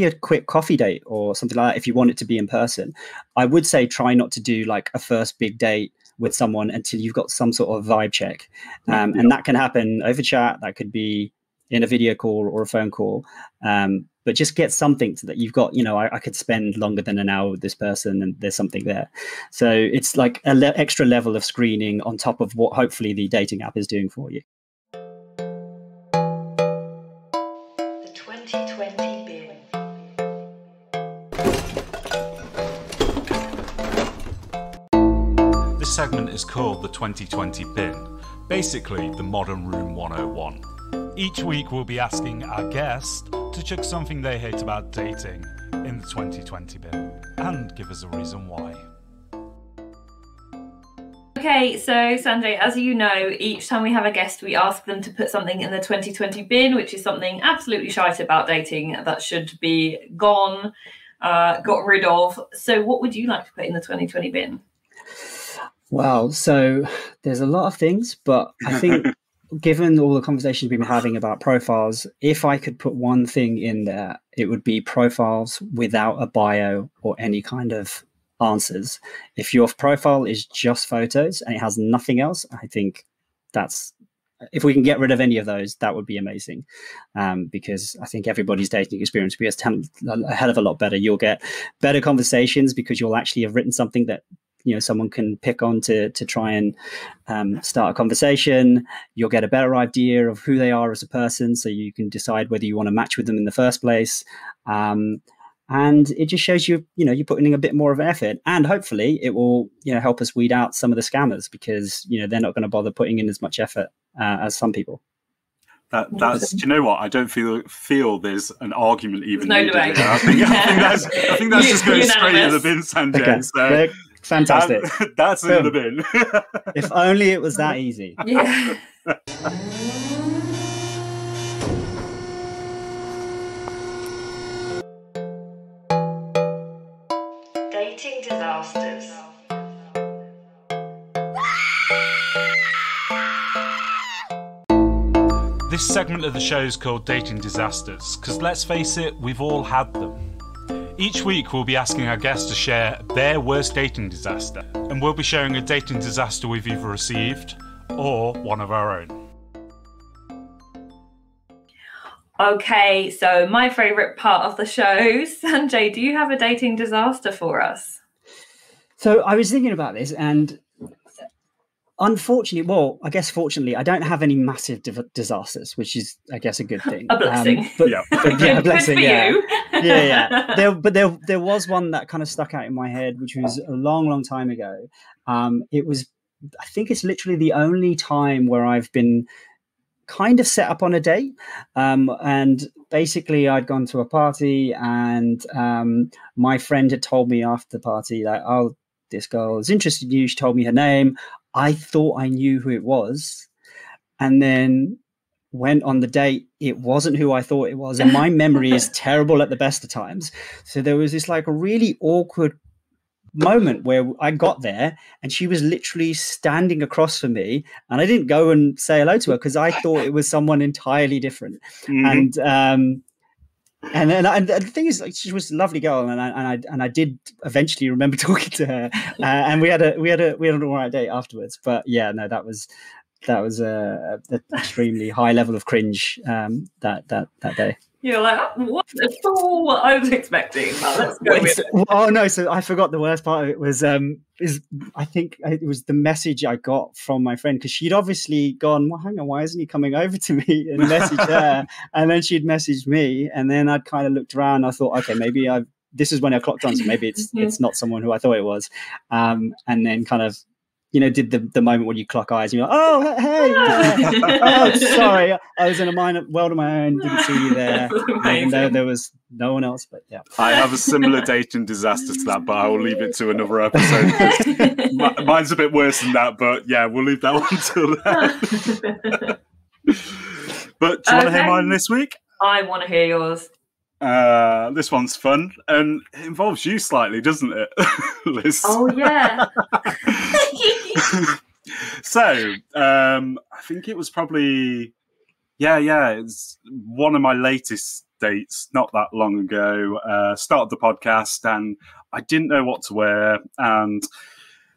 a quick coffee date or something like that if you want it to be in person. I would say try not to do like a first big date with someone until you've got some sort of vibe check. And that can happen over chat. That could be in a video call or a phone call. But just get something so that you've got, I could spend longer than an hour with this person and there's something there. So it's like an extra level of screening on top of what hopefully the dating app is doing for you. The 2020 bin. This segment is called the 2020 bin, basically the modern room 101. Each week we'll be asking our guest to chuck something they hate about dating in the 2020 bin and give us a reason why. Okay, so Sanjay, as you know, each time we have a guest, we ask them to put something in the 2020 bin, which is something absolutely shite about dating that should be gone, got rid of. So what would you like to put in the 2020 bin? Well, so there's a lot of things, but I think given all the conversations we've been having about profiles, if I could put one thing in there, it would be profiles without a bio or any kind of answers. If your profile is just photos and it has nothing else, I think if we can get rid of any of those, that would be amazing. Because I think everybody's dating experience will be a hell of a lot better. You'll get better conversations because you'll actually have written something that someone can pick on to try and start a conversation. You'll get a better idea of who they are as a person, so you can decide whether you want to match with them in the first place. And it just shows you're putting in a bit more of an effort, and hopefully it will help us weed out some of the scammers, because they're not going to bother putting in as much effort as some people. That's do you know what? I don't feel there's an argument even. No debate. I think that's just going straight in the bin, Sanjay. Okay. So fantastic. That's in the bin. If only it was that easy. Yeah. Dating disasters. This segment of the show is called Dating Disasters, because let's face it, we've all had them. Each week we'll be asking our guests to share their worst dating disaster, and we'll be sharing a dating disaster we've either received or one of our own. Okay, so my favourite part of the show, Sanjay, do you have a dating disaster for us? So I was thinking about this, and unfortunately, fortunately, I don't have any massive disasters, which is, I guess, a good thing. A blessing. But a blessing. Good for you. Yeah. There was one that kind of stuck out in my head, which was a long, long time ago. I think it's literally the only time where I've been kind of set up on a date, and basically I'd gone to a party, and my friend had told me after the party, like, oh, this girl is interested in you. She told me her name. I thought I knew who it was, and then went on the date. It wasn't who I thought it was, and my memory is terrible at the best of times. So there was this like a really awkward moment where I got there and she was literally standing across from me, and I didn't go and say hello to her because I thought it was someone entirely different. And the thing is, like, she was a lovely girl, and I did eventually remember talking to her, and we had an all right date afterwards. But yeah, no, that was an extremely high level of cringe that day. You're like, what? That's all what I was expecting. But let's go with it. Oh no! So I forgot the worst part of it was I think it was the message I got from my friend, because she'd obviously gone, well, hang on, why isn't he coming over to me, and messaged her, and then she'd messaged me, and then I'd kind of looked around. I thought, okay, maybe this is when I clocked on, so maybe it's not someone who I thought it was, and then kind of, you know, did the moment when you clock eyes and you're like, oh, hey, oh, sorry, I was in a world of my own, didn't see you there. Even though there was no one else, but yeah. I have a similar dating disaster to that, but I will leave it to another episode. Mine's a bit worse than that, but yeah, we'll leave that one till then. But do you want to hear mine this week? I want to hear yours. This one's fun, and it involves you slightly, doesn't it, Liz? Oh yeah. So I think it was probably it's one of my latest dates, not that long ago. Started the podcast and I didn't know what to wear, and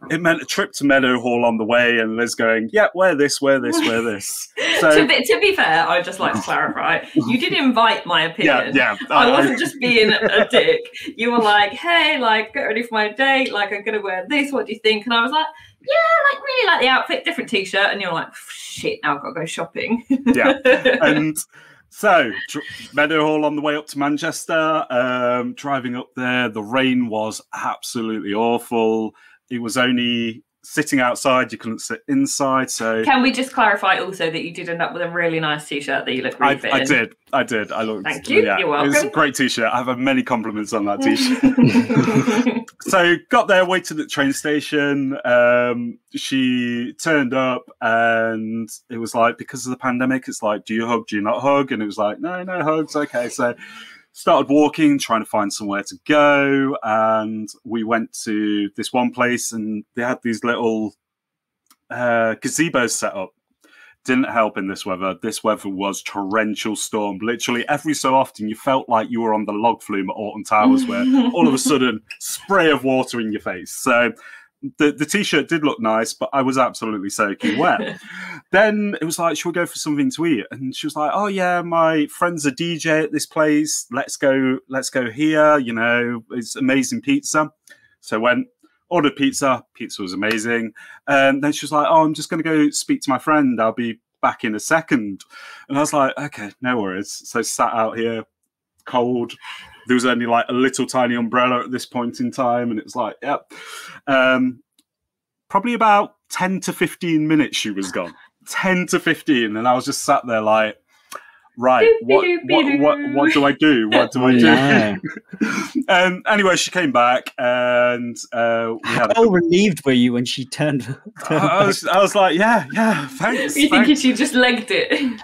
it meant a trip to Meadowhall on the way, and Liz going, yeah, wear this, wear this, wear this. So, to be fair, I'd just like to clarify, you did invite my opinion. Yeah. I wasn't just being a dick. You were like, hey, like, get ready for my date, like, I'm going to wear this, what do you think? And I was like, yeah, like, really like the outfit, different t-shirt. And you're like, shit, now I've got to go shopping. Yeah. And so, Meadowhall on the way up to Manchester, driving up there, the rain was absolutely awful. It was only sitting outside, you couldn't sit inside. So can we just clarify also that you did end up with a really nice t-shirt that you look really fit in? I did. I looked. Thank you. Yeah, you're welcome. It was a great t-shirt. I've had many compliments on that t-shirt. So got there, waited at the train station. She turned up, and it was like, because of the pandemic, it's like, do you hug? Do you not hug? And it was like, no hugs. Okay, so started walking, trying to find somewhere to go, and we went to this one place, and they had these little gazebos set up. Didn't help in this weather. This weather was torrential storm. Literally every so often you felt like you were on the log flume at Alton Towers, where all of a sudden spray of water in your face. So the t-shirt did look nice, but I was absolutely soaking wet. Then it was like, should we go for something to eat? And she was like, oh yeah, my friend's a DJ at this place. Let's go here. You know, it's amazing pizza. So went, ordered pizza. Pizza was amazing. And then she was like, oh, I'm just going to go speak to my friend. I'll be back in a second. And I was like, okay, no worries. So sat out here, cold. There was only like a little tiny umbrella at this point in time. And it was like, yep. Probably about 10 to 15 minutes she was gone. 10 to 15. And I was just sat there like, right, what do I do? What do I do? Yeah. Anyway, she came back, and we had. How relieved were you when she turned I was like, yeah, thanks. You think she just legged it?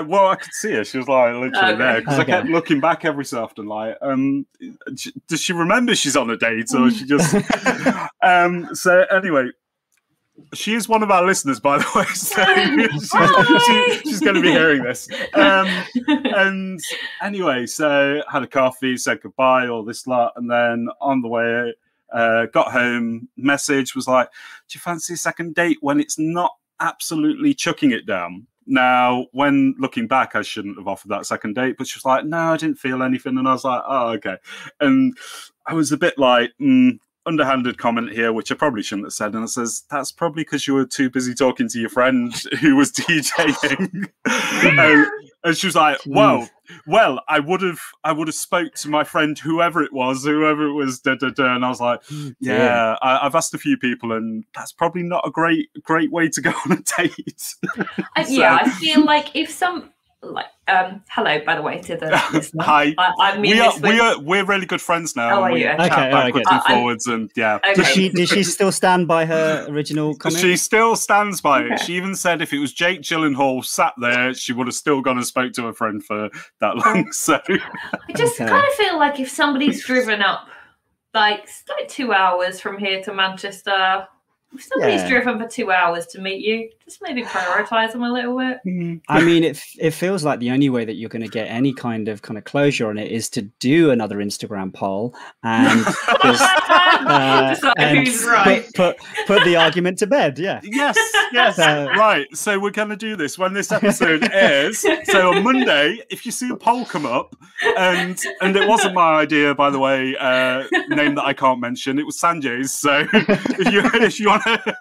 Well, I could see her. She was like literally there, because I kept looking back every so often, like, does she remember she's on a date, or she just? So anyway. She is one of our listeners, by the way, so she's going to be hearing this. And anyway, so had a coffee, said goodbye, all this lot, and then on the way, got home, message was like, do you fancy a second date when it's not absolutely chucking it down? Now, when looking back, I shouldn't have offered that second date, but she was like, no, I didn't feel anything. And I was like, oh, okay. And I was a bit like, underhanded comment here, which I probably shouldn't have said. And I says, that's probably because you were too busy talking to your friend who was DJing. And she was like, well, I would have spoke to my friend, whoever it was, And I was like, yeah, I've asked a few people, and that's probably not a great way to go on a date. Yeah, I feel like like, hello, by the way, to the listener. Hi. I mean, we're really good friends now. Oh, are you? Chat backwards and forwards, and yeah. Okay. Did she still stand by her original comment? She still stands by it. She even said if it was Jake Gyllenhaal sat there, she would have still gone and spoke to her friend for that long. So I just kind of feel like if somebody's driven up like 2 hours from here to Manchester, if somebody's driven for 2 hours to meet you, just maybe prioritise them a little bit. I mean, it feels like the only way that you're going to get any kind of closure on it is to do another Instagram poll and who's right. put the argument to bed. Yeah. Yes. Right. So we're going to do this when this episode airs. So on Monday, if you see a poll come up, and it wasn't my idea, by the way, name that I can't mention, it was Sanjay's. So if you want to,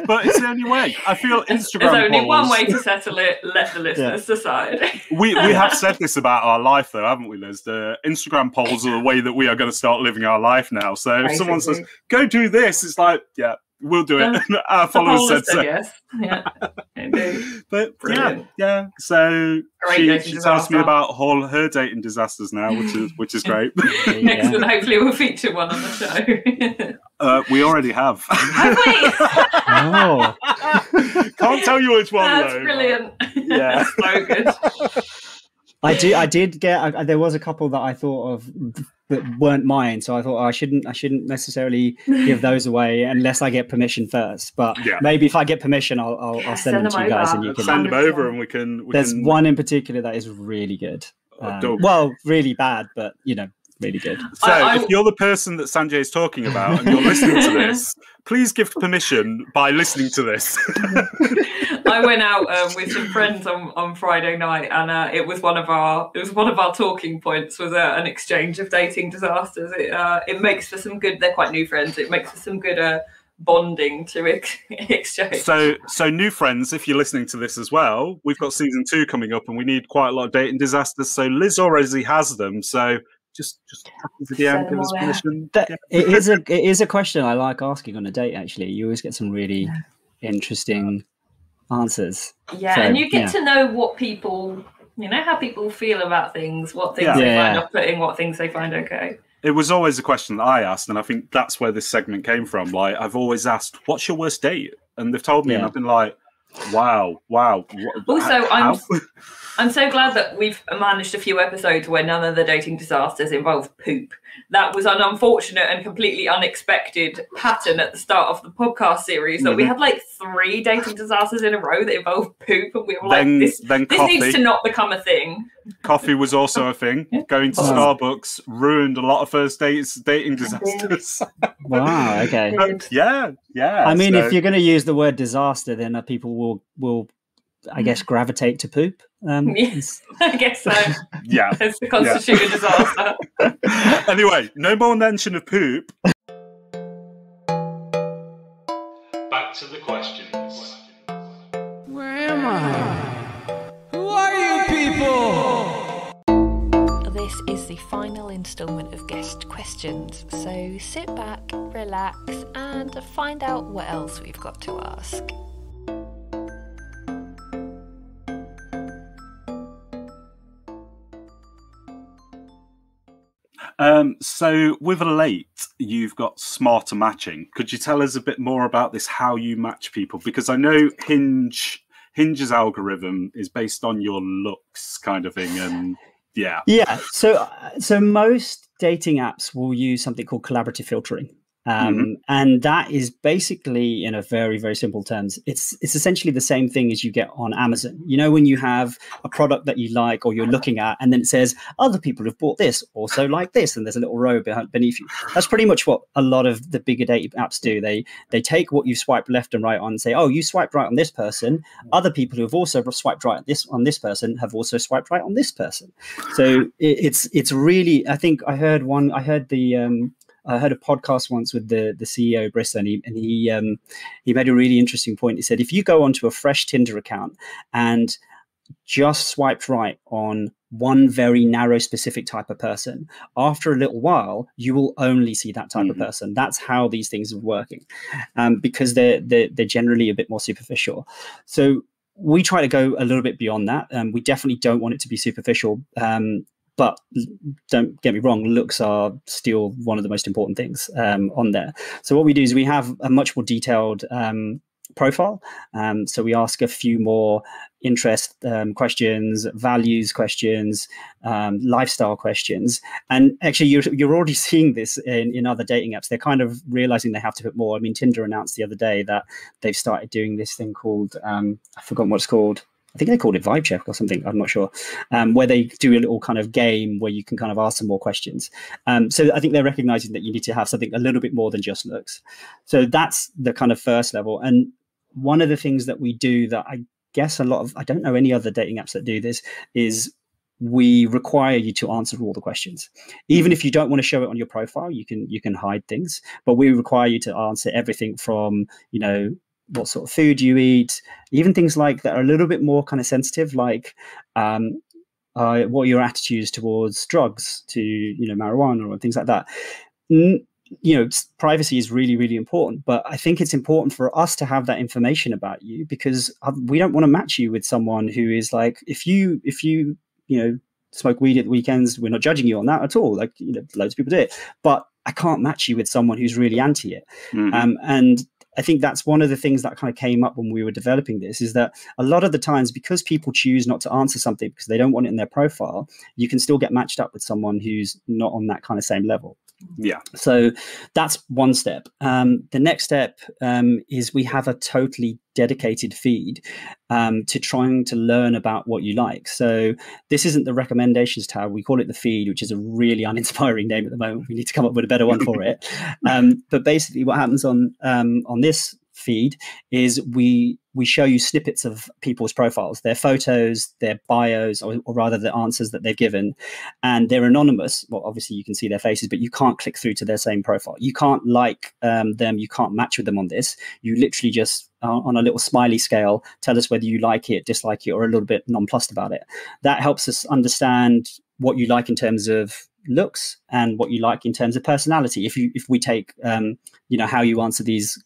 but it's the only way. I feel Instagram There's only polls, one way to settle it. Let the listeners decide. We have said this about our life, though, haven't we, Liz? The Instagram polls are the way that we are going to start living our life now. So if someone says, "Go do this," it's like, yeah, we'll do it. Our followers said so. Yes. Yeah, indeed. But brilliant. Yeah. So she tells me about all her dating disasters now, which is great. Next, and hopefully we'll feature one on the show. We already have. Have we? Oh. Can't tell you which one. That's though. Brilliant. Yeah. So good. I did get. There was a couple that I thought of that weren't mine, so I thought I shouldn't necessarily give those away unless I get permission first. But maybe if I get permission, I'll send them to you guys, and you can send them over, and we can. There's one in particular that is really good. Well, really bad, but really good. So if you're the person that Sanjay is talking about and you're listening to this, please give permission by listening to this. I went out with some friends on Friday night, and it was one of our talking points was an exchange of dating disasters. It makes for some good. They're quite new friends. It makes for some good bonding to exchange. So new friends, if you're listening to this as well, we've got season 2 coming up, and we need quite a lot of dating disasters. So Liz already has them. So just to the DM, give us permission. It is a question I like asking on a date. Actually, you always get some really interesting answers. Yeah, and you get to know what people, how people feel about things, what things they find off-putting, what things they find okay. It was always a question that I asked, and I think that's where this segment came from. Like, I've always asked, "What's your worst date?" And they've told me, and I've been like, "Wow." Also, I'm so glad that we've managed a few episodes where none of the dating disasters involve poop. That was an unfortunate and completely unexpected pattern at the start of the podcast series, that we had like 3 dating disasters in a row that involved poop, and we were like, this needs to not become a thing. Coffee was also a thing. Going to Starbucks ruined a lot of first dating disasters. Wow, okay. Yeah. I mean, if you're going to use the word disaster, then people will I guess, gravitate to poop. Yes, I guess so. Yeah. It's the constituted disaster. Anyway, no more mention of poop. Back to the questions. Where am I? Who are you people? This is the final instalment of guest questions, so sit back, relax, and find out what else we've got to ask. So with Elate, you've got smarter matching. Could you tell us a bit more about this, how you match people? Because I know Hinge's algorithm is based on your looks kind of thing, and yeah. So most dating apps will use something called collaborative filtering. And that is basically, in a very, very simple terms, it's essentially the same thing as you get on Amazon. When you have a product that you like or you're looking at, and then it says other people have bought this, also like this, and there's a little row beneath you. That's pretty much what a lot of the bigger dating apps do. They take what you swiped left and right on and say, oh, you swiped right on this person. Other people who have also swiped right on this person have also swiped right on this person. So it's really, I think I heard a podcast once with the CEO of Bristol, and he made a really interesting point. He said, if you go onto a fresh Tinder account and just swiped right on one very narrow specific type of person, after a little while, you will only see that type of person. That's how these things are working, because they're generally a bit more superficial. So we try to go a little bit beyond that. We definitely don't want it to be superficial. But don't get me wrong, looks are still one of the most important things on there. So what we do is we have a much more detailed profile. So we ask a few more interest questions, values questions, lifestyle questions. And actually, you're already seeing this in other dating apps. They're kind of realizing they have to put more. I mean, Tinder announced the other day that they've started doing this thing called, I've forgotten what it's called. I think they called it Vibe Check or something. I'm not sure. Where they do a little kind of game where you can kind of ask some more questions. So I think they're recognizing that you need to have something a little bit more than just looks. So that's the kind of first level. And one of the things that we do that I guess I don't know any other dating apps that do this, is we require you to answer all the questions. Even if you don't want to show it on your profile, you can hide things, but we require you to answer everything from, what sort of food you eat, even things like that are a little bit more kind of sensitive, like what are your attitudes towards drugs, to marijuana or things like that. Privacy is really, really important, but I think it's important for us to have that information about you, because we don't want to match you with someone who is like, if you smoke weed at the weekends, we're not judging you on that at all. Like, loads of people do it, but I can't match you with someone who's really anti it. And I think that's one of the things that kind of came up when we were developing this, is that a lot of the times, because people choose not to answer something because they don't want it in their profile, you can still get matched up with someone who's not on that kind of same level. Yeah. So that's one step. The next step is we have a totally dedicated feed to trying to learn about what you like. So this isn't the recommendations tab. We call it the feed, which is a really uninspiring name at the moment. We need to come up with a better one for it. But basically what happens on this feed is we show you snippets of people's profiles, their photos, their bios, or rather the answers that they've given, and they're anonymous. Well, obviously you can see their faces, but you can't click through to their same profile. You can't like them. You can't match with them on this. You literally just on a little smiley scale tell us whether you like it, dislike it, or a little bit nonplussed about it. That helps us understand what you like in terms of looks and what you like in terms of personality. If we take how you answer these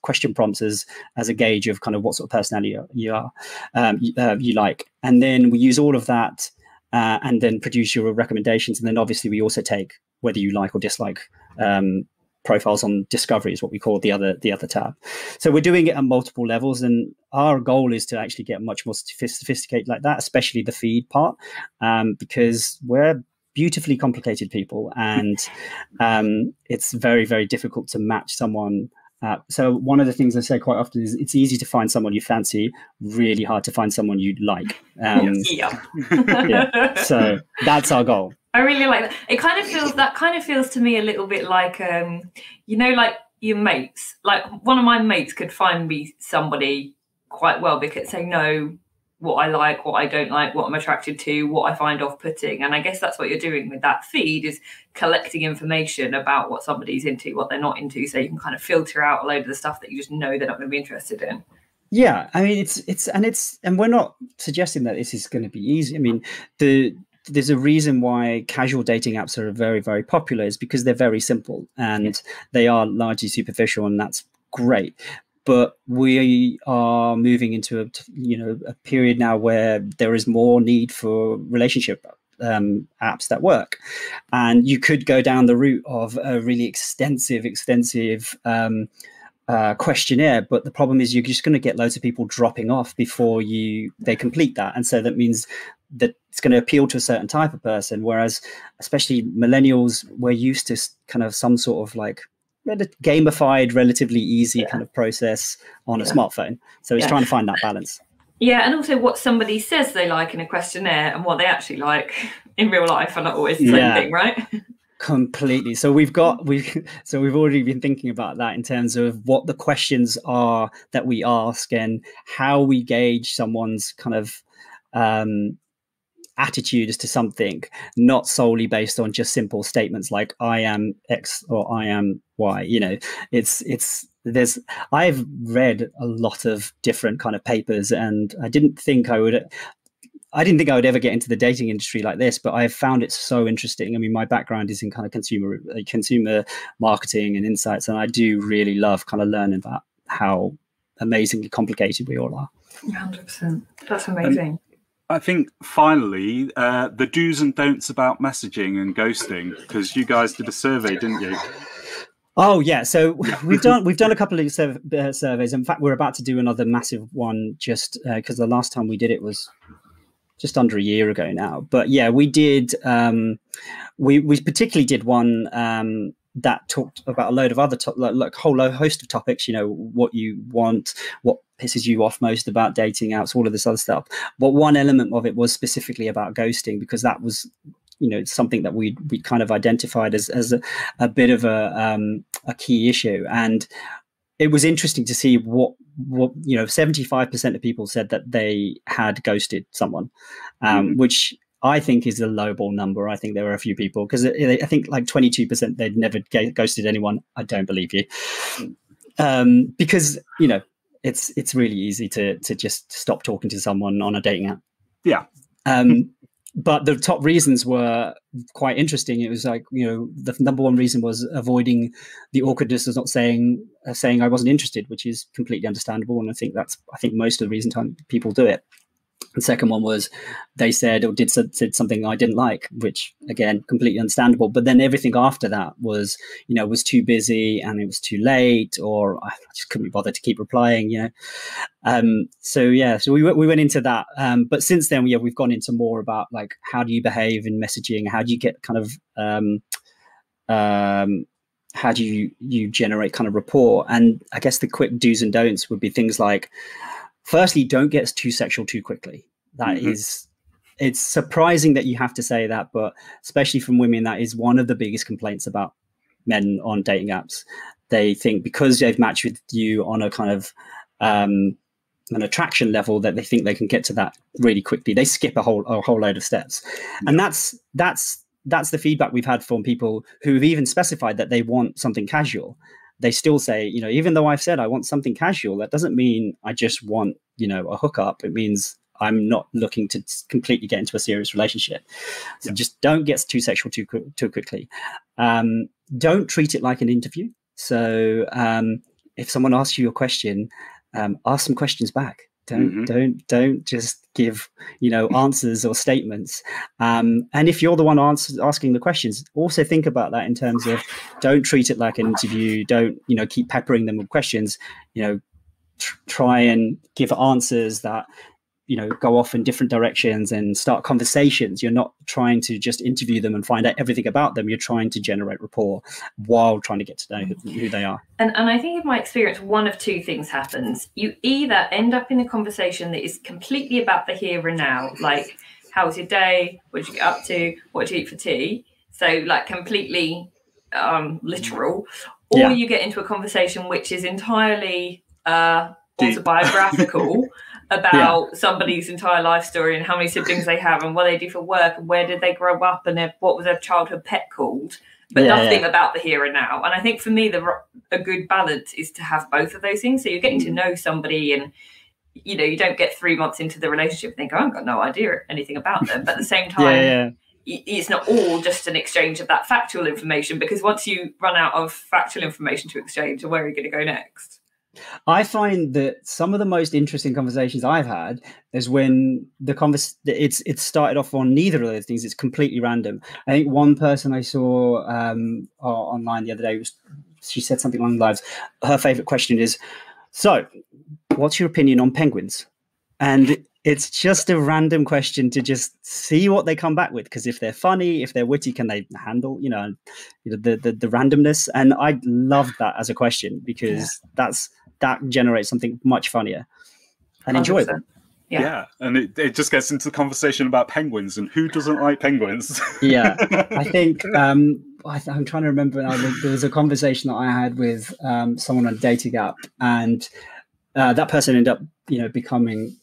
question prompts as a gauge of kind of what sort of personality you like, and then we use all of that and then produce your recommendations. And then obviously we also take whether you like or dislike profiles on discovery, is what we call the other tab. So we're doing it at multiple levels, and our goal is to actually get much more sophisticated like that, especially the feed part, because we're beautifully complicated people, and it's very, very difficult to match someone. So one of the things I say quite often is it's easy to find someone you fancy, really hard to find someone you like. Yeah. So that's our goal. I really like that. It kind of feels to me a little bit like, like your mates. Like one of my mates could find me somebody quite well because they know what I like, what I don't like, what I'm attracted to, what I find off-putting. And I guess that's what you're doing with that feed, is collecting information about what somebody's into, what they're not into, so you can kind of filter out a load of the stuff that you just know they're not going to be interested in. Yeah, I mean, and we're not suggesting that this is going to be easy. I mean, there's a reason why casual dating apps are very, very popular, is because they're very simple and they are largely superficial, and that's great. But we are moving into a period now where there is more need for relationship apps that work, and you could go down the route of a really extensive questionnaire. But the problem is you're just going to get loads of people dropping off before they complete that, and so that means that it's going to appeal to a certain type of person. Whereas, especially millennials, we're used to kind of some sort of like gamified, relatively easy kind of process on a smartphone. So it's trying to find that balance. Yeah, and also what somebody says they like in a questionnaire and what they actually like in real life are not always the same thing, right? Completely. So we've already been thinking about that in terms of what the questions are that we ask and how we gauge someone's kind of attitudes to something, not solely based on just simple statements like I am X or I am Y. I've read a lot of different kind of papers, and I didn't think I would ever get into the dating industry like this, but I've found it so interesting. I mean, my background is in kind of consumer marketing and insights, and I do really love kind of learning about how amazingly complicated we all are. 100%. That's amazing. I think finally, the do's and don'ts about messaging and ghosting, because you guys did a survey, didn't you? Oh yeah, so we've done a couple of surveys. In fact, we're about to do another massive one, just because the last time we did it was just under a year ago now. But yeah, we did. We particularly did one that talked about a load of other like a whole host of topics. You know, what you want, what pisses you off most about dating apps, all of this other stuff. But one element of it was specifically about ghosting, because that was, you know, something that we kind of identified as a bit of a key issue. And it was interesting to see what 75% of people said that they had ghosted someone, which I think is a lowball number. I think there were a few people, because I think like 22% they'd never ghosted anyone. I don't believe you, because you know it's really easy to just stop talking to someone on a dating app. Yeah. But the top reasons were quite interesting. It was like, you know, the number one reason was avoiding the awkwardness of not saying I wasn't interested, which is completely understandable. And I think most of the reason people do it. The second one was they said or did something I didn't like, which again, completely understandable. But then everything after that was, you know, was too busy and it was too late, or I just couldn't be bothered to keep replying, you know. So we went into that. But since then, we've gone into more about like, how do you behave in messaging? How do you get kind of, how do you generate kind of rapport? And I guess the quick do's and don'ts would be things like, firstly, don't get too sexual too quickly. That is, it's surprising that you have to say that, but especially from women, that is one of the biggest complaints about men on dating apps. They think because they've matched with you on a kind of an attraction level, that they think they can get to that really quickly. They skip a whole load of steps. Yeah. And that's the feedback we've had from people who've even specified that they want something casual. They still say, you know, even though I've said I want something casual, that doesn't mean I just want, you know, a hookup. It means I'm not looking to completely get into a serious relationship. So just don't get too sexual too quickly. Don't treat it like an interview. So if someone asks you a question, ask some questions back. Don't just give, you know, answers or statements. And if you're the one asking the questions, also think about that in terms of, don't treat it like an interview. Don't, you know, keep peppering them with questions. You know, try and give answers that, you know, go off in different directions and start conversations. You're not trying to just interview them and find out everything about them. You're trying to generate rapport while trying to get to know who they are. And I think in my experience, one of two things happens. You either end up in a conversation that is completely about the here and now, like, how was your day? What did you get up to? What did you eat for tea? So like completely literal. Or you get into a conversation which is entirely autobiographical about somebody's entire life story and how many siblings they have and what they do for work and where did they grow up and what was their childhood pet called, but nothing about the here and now. And I think for me, a good balance is to have both of those things. So you're getting to know somebody, and you know, you don't get 3 months into the relationship and think, oh, I've got no idea anything about them. But at the same time, it's not all just an exchange of that factual information, because once you run out of factual information to exchange, where are you going to go next? I find that some of the most interesting conversations I've had is when it's started off on neither of those things. It's completely random. I think one person I saw online the other day, she said something along the lines, her favorite question is, so what's your opinion on penguins? And it's just a random question to just see what they come back with, because if they're funny, if they're witty, can they handle, the randomness? And I love that as a question, because that generates something much funnier and 100%. enjoyable. Yeah, and it just gets into the conversation about penguins, and who doesn't like penguins? Yeah, I think I'm trying to remember now. There was a conversation that I had with someone on a dating app, and that person ended up, becoming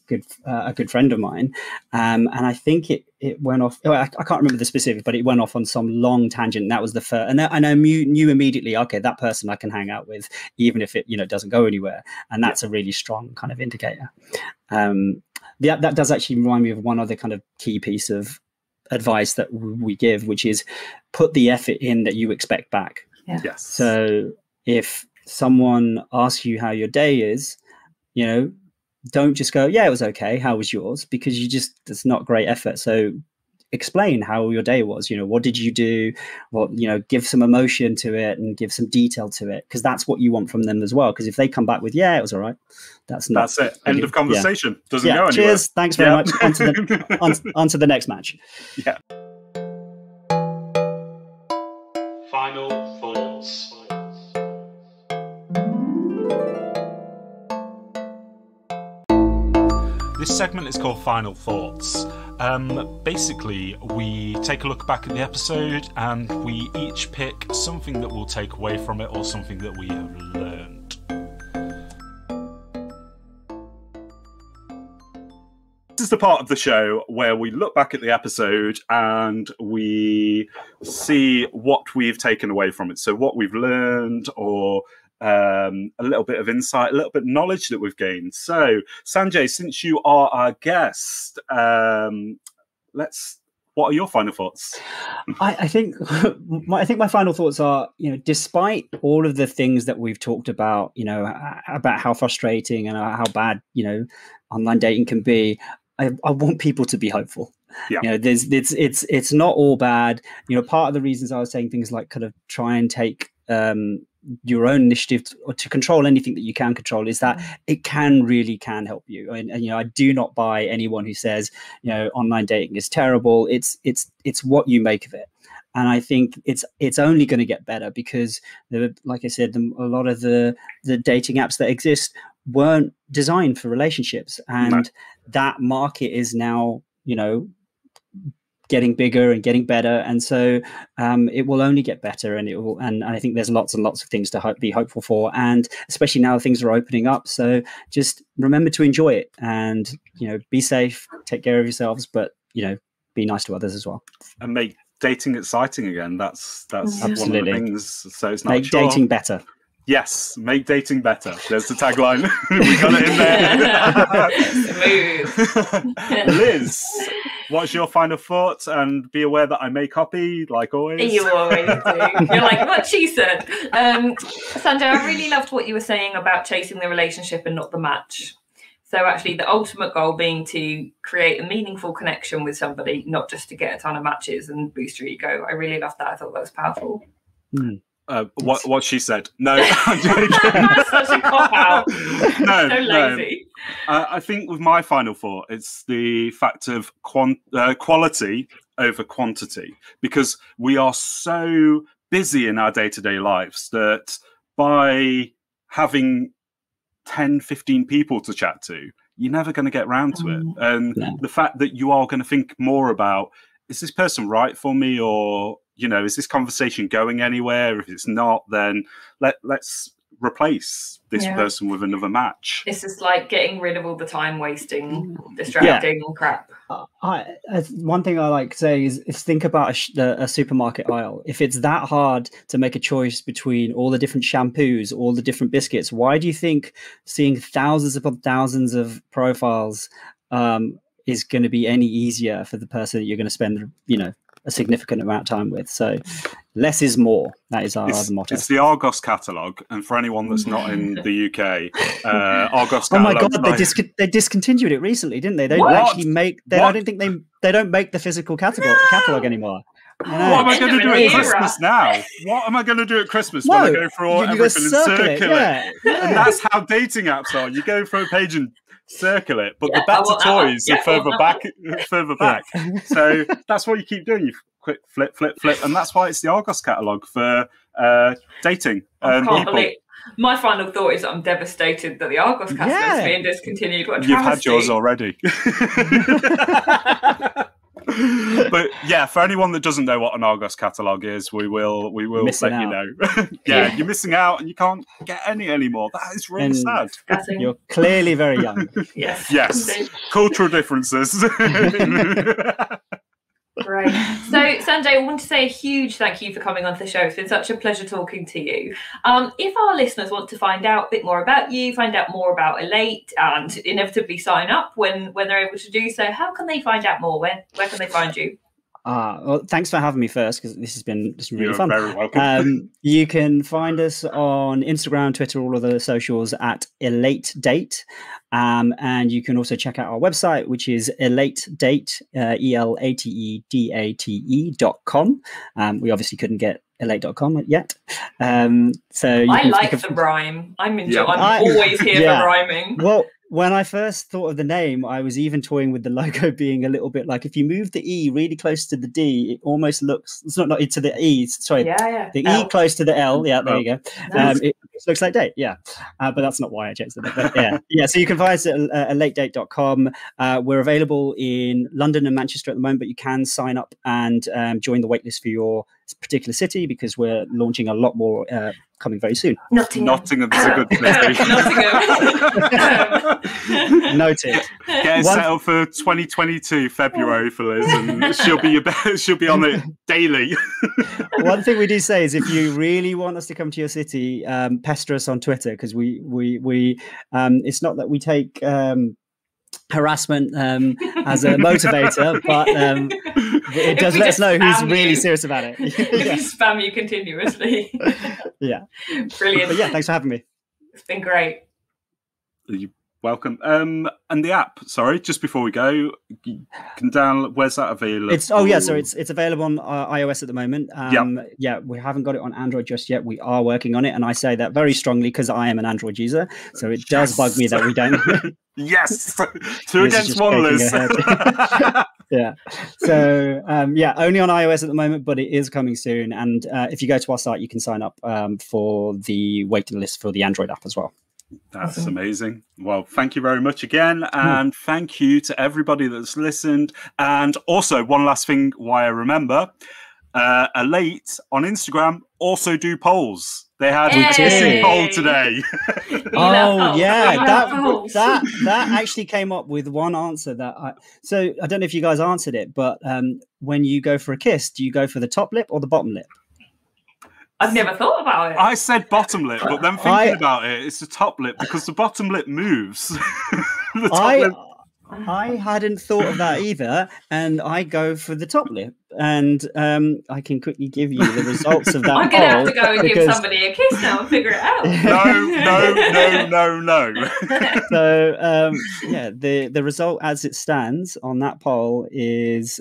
a good friend of mine. And I think it went off. I can't remember the specifics, but it went off on some long tangent. And that was the first. And I knew immediately, okay, that person I can hang out with, even if it doesn't go anywhere. And that's a really strong kind of indicator. That does actually remind me of one other kind of key piece of advice that we give, which is put the effort in that you expect back. Yeah. Yes. So if someone asks you how your day is, don't just go, yeah, it was okay. How was yours? Because it's not great effort. So explain how your day was. What did you do? Give some emotion to it and give some detail to it, because that's what you want from them as well. Because if they come back with, yeah, it was all right, that's it. End of conversation. Doesn't go anywhere. Cheers. Thanks very much. On to the next match. Yeah. Final thoughts. This segment is called Final Thoughts. Basically, we take a look back at the episode and we each pick something that we'll take away from it or something that we have learned. This is the part of the show where we look back at the episode and we see what we've taken away from it. So what we've learned, or a little bit of insight, a little bit of knowledge that we've gained. So, Sanjay, since you are our guest, what are your final thoughts? I think my final thoughts are, despite all of the things that we've talked about, about how frustrating and how bad, online dating can be, I want people to be hopeful. Yeah. It's not all bad. Part of the reasons I was saying things like kind of try and take your own initiative or to control anything that you can control is that it really can help you. And I do not buy anyone who says, online dating is terrible. It's what you make of it. And I think it's only going to get better because, like I said, a lot of the dating apps that exist weren't designed for relationships, and that market is now, getting bigger and getting better, and so it will only get better, and I think there's lots and lots of things to be hopeful for, and especially now things are opening up. So just remember to enjoy it, and be safe, take care of yourselves, but be nice to others as well, and make dating exciting again. That's absolutely one of the things. So it's not make dating better. Yes, make dating better. There's the tagline. We got it in there. Smooth. Liz, what's your final thoughts? And be aware that I may copy, like always. You always do. You're like, what she said. Sanjay, I really loved what you were saying about chasing the relationship and not the match. So actually the ultimate goal being to create a meaningful connection with somebody, not just to get a ton of matches and boost your ego. I really loved that. I thought that was powerful. What she said. No, I'm joking. Such a cop-out. No, so lazy. I think with my final thought, it's the fact of quality over quantity, because we are so busy in our day-to-day lives that by having 10, 15 people to chat to, you're never going to get round to it. And the fact that you are going to think more about, is this person right for me, or is this conversation going anywhere? If it's not, then let's replace this person with another match. It's just like getting rid of all the time wasting, distracting crap. One thing I like to say is think about a supermarket aisle. If it's that hard to make a choice between all the different shampoos, all the different biscuits, why do you think seeing thousands upon thousands of profiles is going to be any easier for the person that you're going to spend, a significant amount of time with? So less is more. That is our motto. It's the Argos catalogue, and for anyone that's not in the UK, Argos catalogue. Oh my god, they discontinued it recently, didn't they? They don't actually make. I don't think they don't make the physical catalogue anymore. What am I going to do at Christmas now? What am I going to do at Christmas when I go through everything and circle it? Yeah. And that's how dating apps are. You go through a page and circle it, but the better toys are further back. So that's what you keep doing. You quick flip, and that's why it's the Argos catalogue for dating people. My final thought is that I'm devastated that the Argos catalogue is being discontinued. What a You've had yours already. But yeah, for anyone that doesn't know what an Argos catalogue is, we will let you know. You're missing out, and you can't get any anymore. That is really sad. You're clearly very young. Yes. Cultural differences. Great. So, Sanjay, I want to say a huge thank you for coming onto the show. It's been such a pleasure talking to you. If our listeners want to find out a bit more about you, find out more about Elate, and inevitably sign up when they're able to do so, how can they find out more? Where can they find you? Well, thanks for having me first, because this has been just really fun. You're very welcome. You can find us on Instagram, Twitter, all of the socials at ELATEd. And you can also check out our website, which is ELATEdate, ELATEdate.com. We obviously couldn't get elate.com yet. So I like the rhyme. I'm always here for rhyming. Well, when I first thought of the name, I was even toying with the logo being a little bit like, if you move the E really close to the D, it almost looks, it's not to the E, sorry, the L. E close to the L. Yeah, there you go. It looks like date, yeah. But that's not why I changed it. But yeah. So you can find us at elatedate.com. We're available in London and Manchester at the moment, but you can sign up and join the waitlist for your particular city, because we're launching a lot more coming very soon. Nottingham's a good place. Noted. Get set up for 2022 February for Liz, and she'll be on it daily. One thing we do say is, if you really want us to come to your city, pester us on Twitter, because we it's not that we take harassment as a motivator, but it does let us know who's really serious about it. If we spam you continuously. Yeah. Brilliant. But yeah, thanks for having me. It's been great. You're welcome. And the app, sorry, just before we go, you can download, where's that available? It's available on iOS at the moment. Yeah, we haven't got it on Android just yet. We are working on it, and I say that very strongly because I am an Android user, so it does bug me that we don't. Yes, two against one, Liz. Yeah. So only on iOS at the moment, but it is coming soon. And if you go to our site, you can sign up for the waiting list for the Android app as well. That's amazing. Well, thank you very much again. And thank you to everybody that's listened. And also, one last thing, why I remember, Elate on Instagram also do polls. They had a kissing poll today. Oh yeah, that actually came up with one answer so I don't know if you guys answered it, but when you go for a kiss, do you go for the top lip or the bottom lip? I've never thought about it. I said bottom lip, but then thinking about it, it's the top lip, because the bottom lip moves. The top lip... I hadn't thought of that either, and I go for the top lip. And I can quickly give you the results of that. I'm going to have to go and give somebody a kiss now and figure it out. No. So the result as it stands on that poll is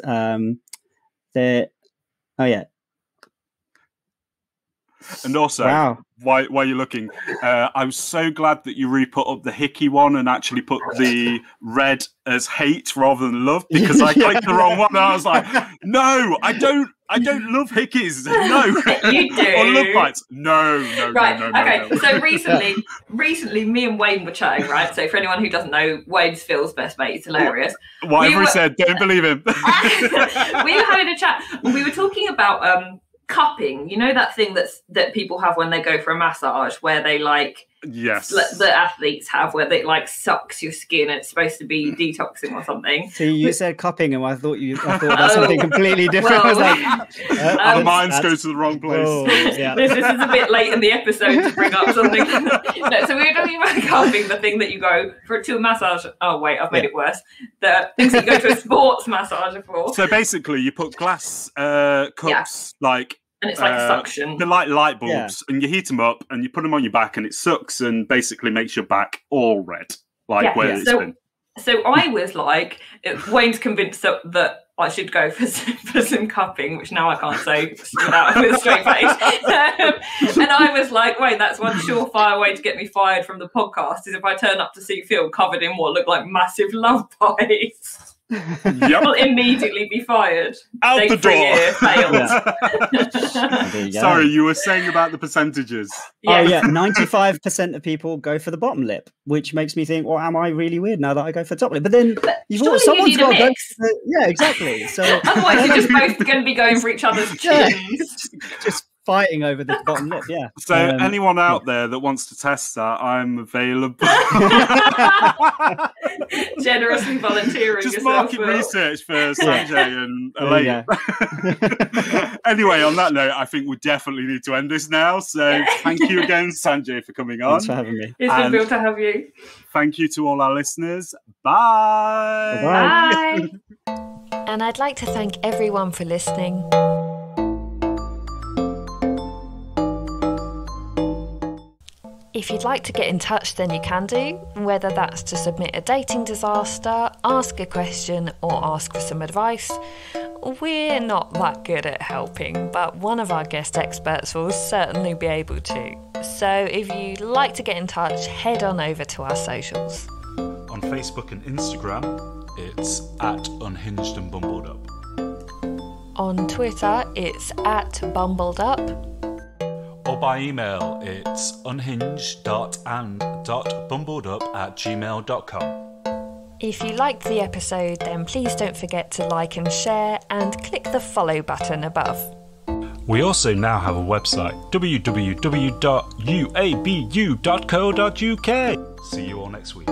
And also, while you're looking, I was so glad that you re-put up the hickey one and actually put the red as hate rather than love, because I clicked the wrong one and I was like, no, I don't love hickeys. No. You do. Or love bites. No. Right. No. So recently, me and Wayne were chatting, right? So for anyone who doesn't know, Wayne's Phil's best mate. He's hilarious. Whatever he said, don't believe him. We were having a chat and we were talking about cupping, you know, that thing that people have when they go for a massage, where they the athletes have, where they sucks your skin and it's supposed to be detoxing or something. So you said cupping, and I thought that's something completely different. Well, I was like, our minds go to the wrong place. This is a bit late in the episode to bring up something. No, so we were talking about cupping, the thing that you go to a massage. Oh wait, I've made it worse. The things that you go to a sports massager for. So basically, you put glass cups and it's like a suction. They're like light bulbs, and you heat them up, and you put them on your back, and it sucks and basically makes your back all red, where it's been. So I was like, Wayne's convinced that I should go for some cupping, which now I can't say with a straight face. And I was like, Wayne, that's one surefire way to get me fired from the podcast, is if I turn up to see Phil covered in what look like massive love bites. Yep. Will immediately be fired. Out the door. Failed. Sorry, you were saying about the percentages. Yes. Oh yeah, 95% of people go for the bottom lip, which makes me think, well, am I really weird now that I go for the top lip? But then someone's got to go for exactly. So otherwise, you're just both going to be going for each other's chins. Just fighting over the bottom lip, yeah. So anyone out there that wants to test that, I'm available. Generously volunteering. Just market research for Sanjay and Elate. Anyway, on that note, I think we definitely need to end this now. So thank you again, Sanjay, for coming on. Thanks for having me. It's been good to have you. Thank you to all our listeners. Bye. Bye. And I'd like to thank everyone for listening. If you'd like to get in touch, then you can do, whether that's to submit a dating disaster, ask a question, or ask for some advice. We're not that good at helping, but one of our guest experts will certainly be able to. So if you'd like to get in touch, head on over to our socials. On Facebook and Instagram, it's @Unhinged and Bumbled Up. On Twitter, it's @BumbledUp. Or by email, it's unhinged.and.bumbledup@gmail.com. If you liked the episode, then please don't forget to like and share, and click the follow button above. We also now have a website, www.uabu.co.uk. See you all next week.